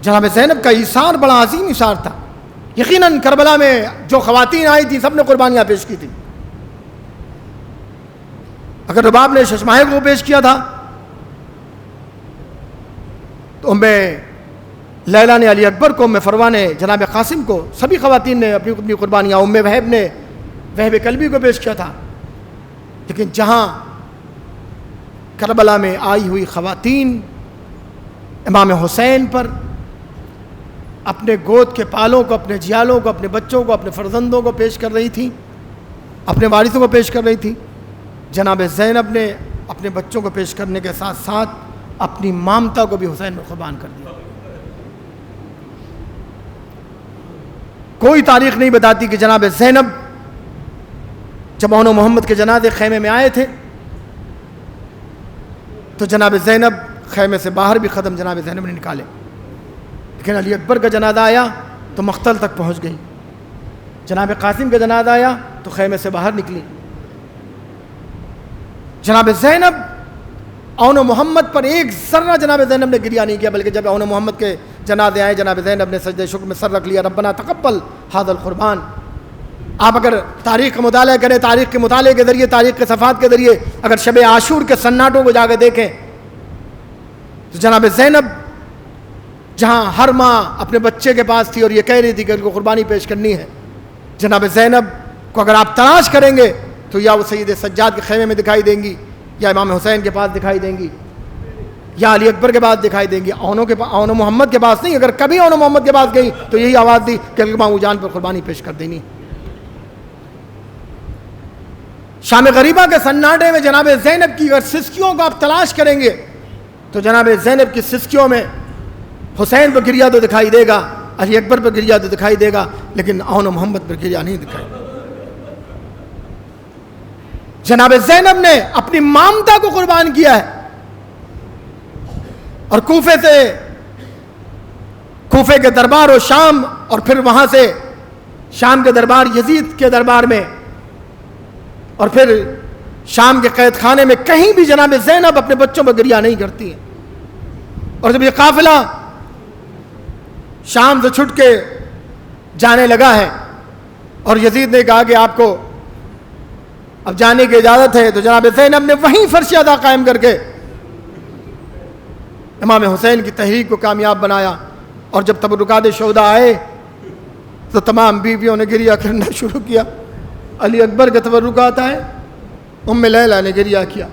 جناب زینب کا ایثار بڑا عظیم ایثار تھا. یقیناً کربلا میں جو خواتین آئی تھیں سب نے قربانیاں پیش کی تھیں. اگر رباب نے ششماہے کو پیش کیا تھا تو ام لیلہ نے علی اکبر کو، ام فروہ نے جناب قاسم کو، سبھی خواتین نے اپنی اپنی قربانیاں، ام وہب نے وہب کلبی کو پیش کیا تھا. لیکن جہاں کربلا میں آئی ہوئی خواتین امام حسین پر اپنے گود کے پالوں کو، اپنے جیالوں کو، اپنے بچوں کو، اپنے فرزندوں کو پیش کر رہی تھیں، اپنے وارثوں کو پیش کر رہی تھیں، جناب زینب نے اپنے بچوں کو پیش کرنے کے ساتھ ساتھ اپنی مامتا کو بھی حسین میں قربان کر دیا. کوئی تاریخ نہیں بتاتی کہ جناب زینب جب اون و محمد کے جنازے خیمے میں آئے تھے تو جناب زینب خیمے سے باہر بھی قدم جناب زینب نے نکالے، لیکن علی اکبر کا جنازہ آیا تو مقتل تک پہنچ گئی. جناب قاسم کا جنازہ آیا تو خیمے سے باہر نکلی. جناب زینب اون و محمد پر ایک ذرہ جناب زینب نے گریہ نہیں کیا، بلکہ جب اون و محمد کے جنازے آئے جناب زینب نے سجدہ شکر میں سر رکھ لیا، ربنا تقبل ھذا القربان. آپ اگر تاریخ کا مطالعہ کریں، تاریخ کے مطالعے کے ذریعے، تاریخ کے صفحات کے ذریعے اگر شب عاشور کے سناٹوں کو جا کے دیکھیں تو جناب زینب جہاں ہر ماں اپنے بچے کے پاس تھی اور یہ کہہ رہی تھی کہ ان کو قربانی پیش کرنی ہے، جناب زینب کو اگر آپ تلاش کریں گے تو یا وہ سید سجاد کے خیمے میں دکھائی دیں گی، یا امام حسین کے پاس دکھائی دیں گی، یا علی اکبر کے پاس دکھائی دیں گی. اون و محمد کے پاس نہیں. اگر کبھی اون و محمد کے پاس گئی تو یہی آواز دی کہ مامو جان پر قربانی پیش کر دینی. شام غریبہ کے سناٹے میں جناب زینب کی اگر سسکیوں کو آپ تلاش کریں گے تو جناب زینب کی سسکیوں میں حسین پر گریہ تو دکھائی دے گا، علی اکبر پر گریہ تو دکھائی دے گا، لیکن اون و محمد پر گریہ نہیں دکھائی. جناب زینب نے اپنی مامتا کو قربان کیا ہے اور کوفے کے دربار و شام، اور پھر وہاں سے شام کے دربار یزید کے دربار میں، اور پھر شام کے قید خانے میں کہیں بھی جناب زینب اپنے بچوں پر گریہ نہیں کرتی ہیں. اور جب یہ قافلہ شام سے چھٹ کے جانے لگا ہے اور یزید نے کہا کہ آپ کو اب جانے کی اجازت ہے، تو جناب زینب نے وہیں فرش ادا قائم کر کے امام حسین کی تحریک کو کامیاب بنایا. اور جب تبرکات شہداء آئے تو تمام بیویوں نے گریہ کرنا شروع کیا. علی اکبر کے تبرکات آئے، ام لیلہ نے گریہ کیا.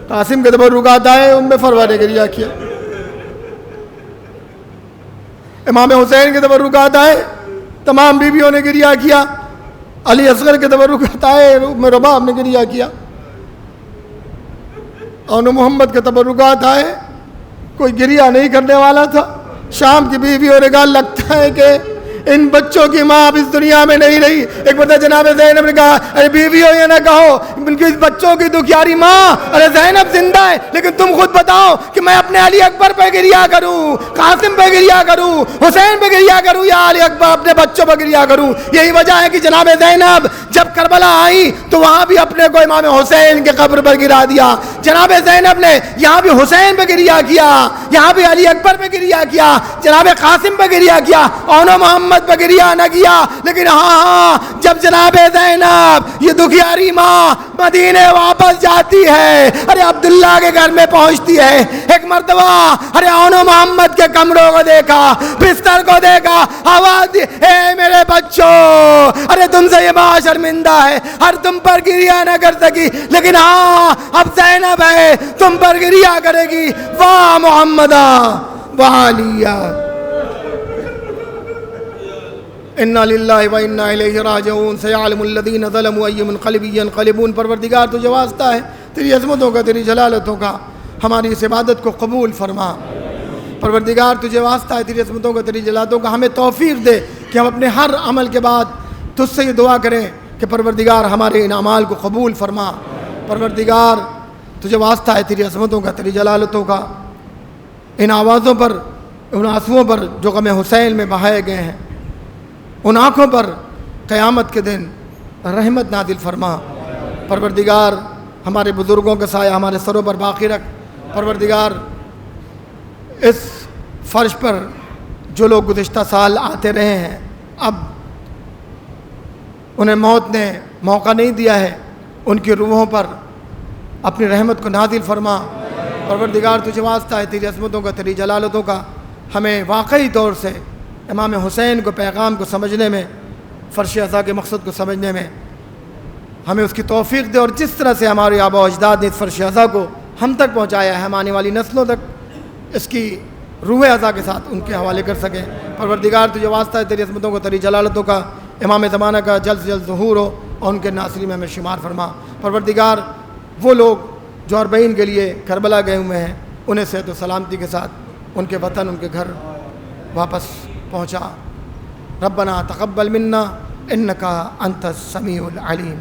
قاسم کے تبرکات آئے، ام فروہ نے گریہ کیا. امام حسین کے تبرکات آئے، تمام بیویوں نے گریہ کیا. علی اصغر کے تبرکات آئے، ام رباب نے گریہ کیا. اون محمد کے تبرکات آئے، کوئی گریہ نہیں کرنے والا تھا. شام کی بیویوں نے کہا لگتا ہے کہ ان بچوں کی ماں اب اس دنیا میں نہیں رہی. ایک بار جناب زینب نے کہا ارے بیویوں یہ نہ کہو ان کی بچوں کی دکھیاری ماں، ارے زینب زندہ ہے لیکن تم خود بتاؤ کہ میں اپنے علی اکبر پہ گریہ کروں، قاسم پہ گریہ کروں، حسین پہ گریہ کروں، یا علی اکبر اپنے بچوں پہ گریہ کروں. یہی وجہ ہے کہ جناب زینب جب کربلا آئی تو وہاں بھی اپنے کو امام حسین کے قبر پر گرا دیا. جناب زینب نے یہاں بھی حسین پہ گریہ کیا، یہاں بھی علی اکبر پہ گریہ کیا، جناب قاسم پہ گریہ کیا. اون محمد محمد پہ گریہ نہ کیا، لیکن ہاں جب جناب زینب یہ دکھیاری ماں مدینے واپس جاتی ہے، ارے عبداللہ کے گھر میں پہنچتی ہے، ایک مرتبہ ارے انہوں محمد کے کمروں کو دیکھا، بستر کو دیکھا، آواز دی، اے میرے بچوں، ارے تم سے یہ ماں شرمندہ ہے، ہر تم پر گریہ نہ کر سکی، لیکن ہاں اب زینب ہے تم پر گریہ کرے گی، واہ محمدہ واہ علیہ، انا للہ و انا الیہ راجعون، سیعلم الذین ظلموا ای منقلب ینقلبون۔ پروردگار تجھے واسطہ ہے تیری عظمتوں کا، تیری جلالتوں کا، ہماری اس عبادت کو قبول فرما۔ پروردگار تجھے واسطہ ہے تیری عظمتوں کا، تیری جلالتوں کا، ہمیں توفیق دے کہ ہم اپنے ہر عمل کے بعد تجھ سے یہ دعا کریں کہ پروردگار ہمارے ان اعمال کو قبول فرما۔ پروردگار تجھے واسطہ ہے تیری عظمتوں کا، تیری جلالتوں کا، ان آوازوں پر، ان آنسوؤں پر جو غم حسین میں بہائے گئے ہیں، ان آنکھوں پر قیامت کے دن رحمت نازل فرما۔ پروردگار ہمارے بزرگوں کا سایہ ہمارے سروں پر باقی رکھ۔ پروردگار اس فرش پر جو لوگ گزشتہ سال آتے رہے ہیں، اب انہیں موت نے موقع نہیں دیا ہے، ان کی روحوں پر اپنی رحمت کو نازل فرما۔ پروردگار تجھے واسطہ ہے تیری عظمتوں کا، تیری جلالتوں کا، ہمیں واقعی طور سے امام حسین کو، پیغام کو سمجھنے میں، فرش عزا کے مقصد کو سمجھنے میں ہمیں اس کی توفیق دے، اور جس طرح سے ہمارے آبا و اجداد نے اس فرش عزا کو ہم تک پہنچایا ہے، ہم آنے والی نسلوں تک اس کی روح عزا کے ساتھ ان کے حوالے کر سکیں۔ پروردگار تجھے واسطہ ہے تیری عظمتوں کو، تیری جلالتوں کا، امام زمانہ کا جلد سے جلد ظہور ہو اور ان کے ناصری میں ہمیں شمار فرما۔ پروردگار وہ لوگ جو اربعین کے لیے کربلا گئے ہوئے ہیں، انہیں صحت و سلامتی کے ساتھ ان کے وطن، ان کے گھر واپس پہنچا۔ ربنا تقبل منا انک انت السمیع العلیم۔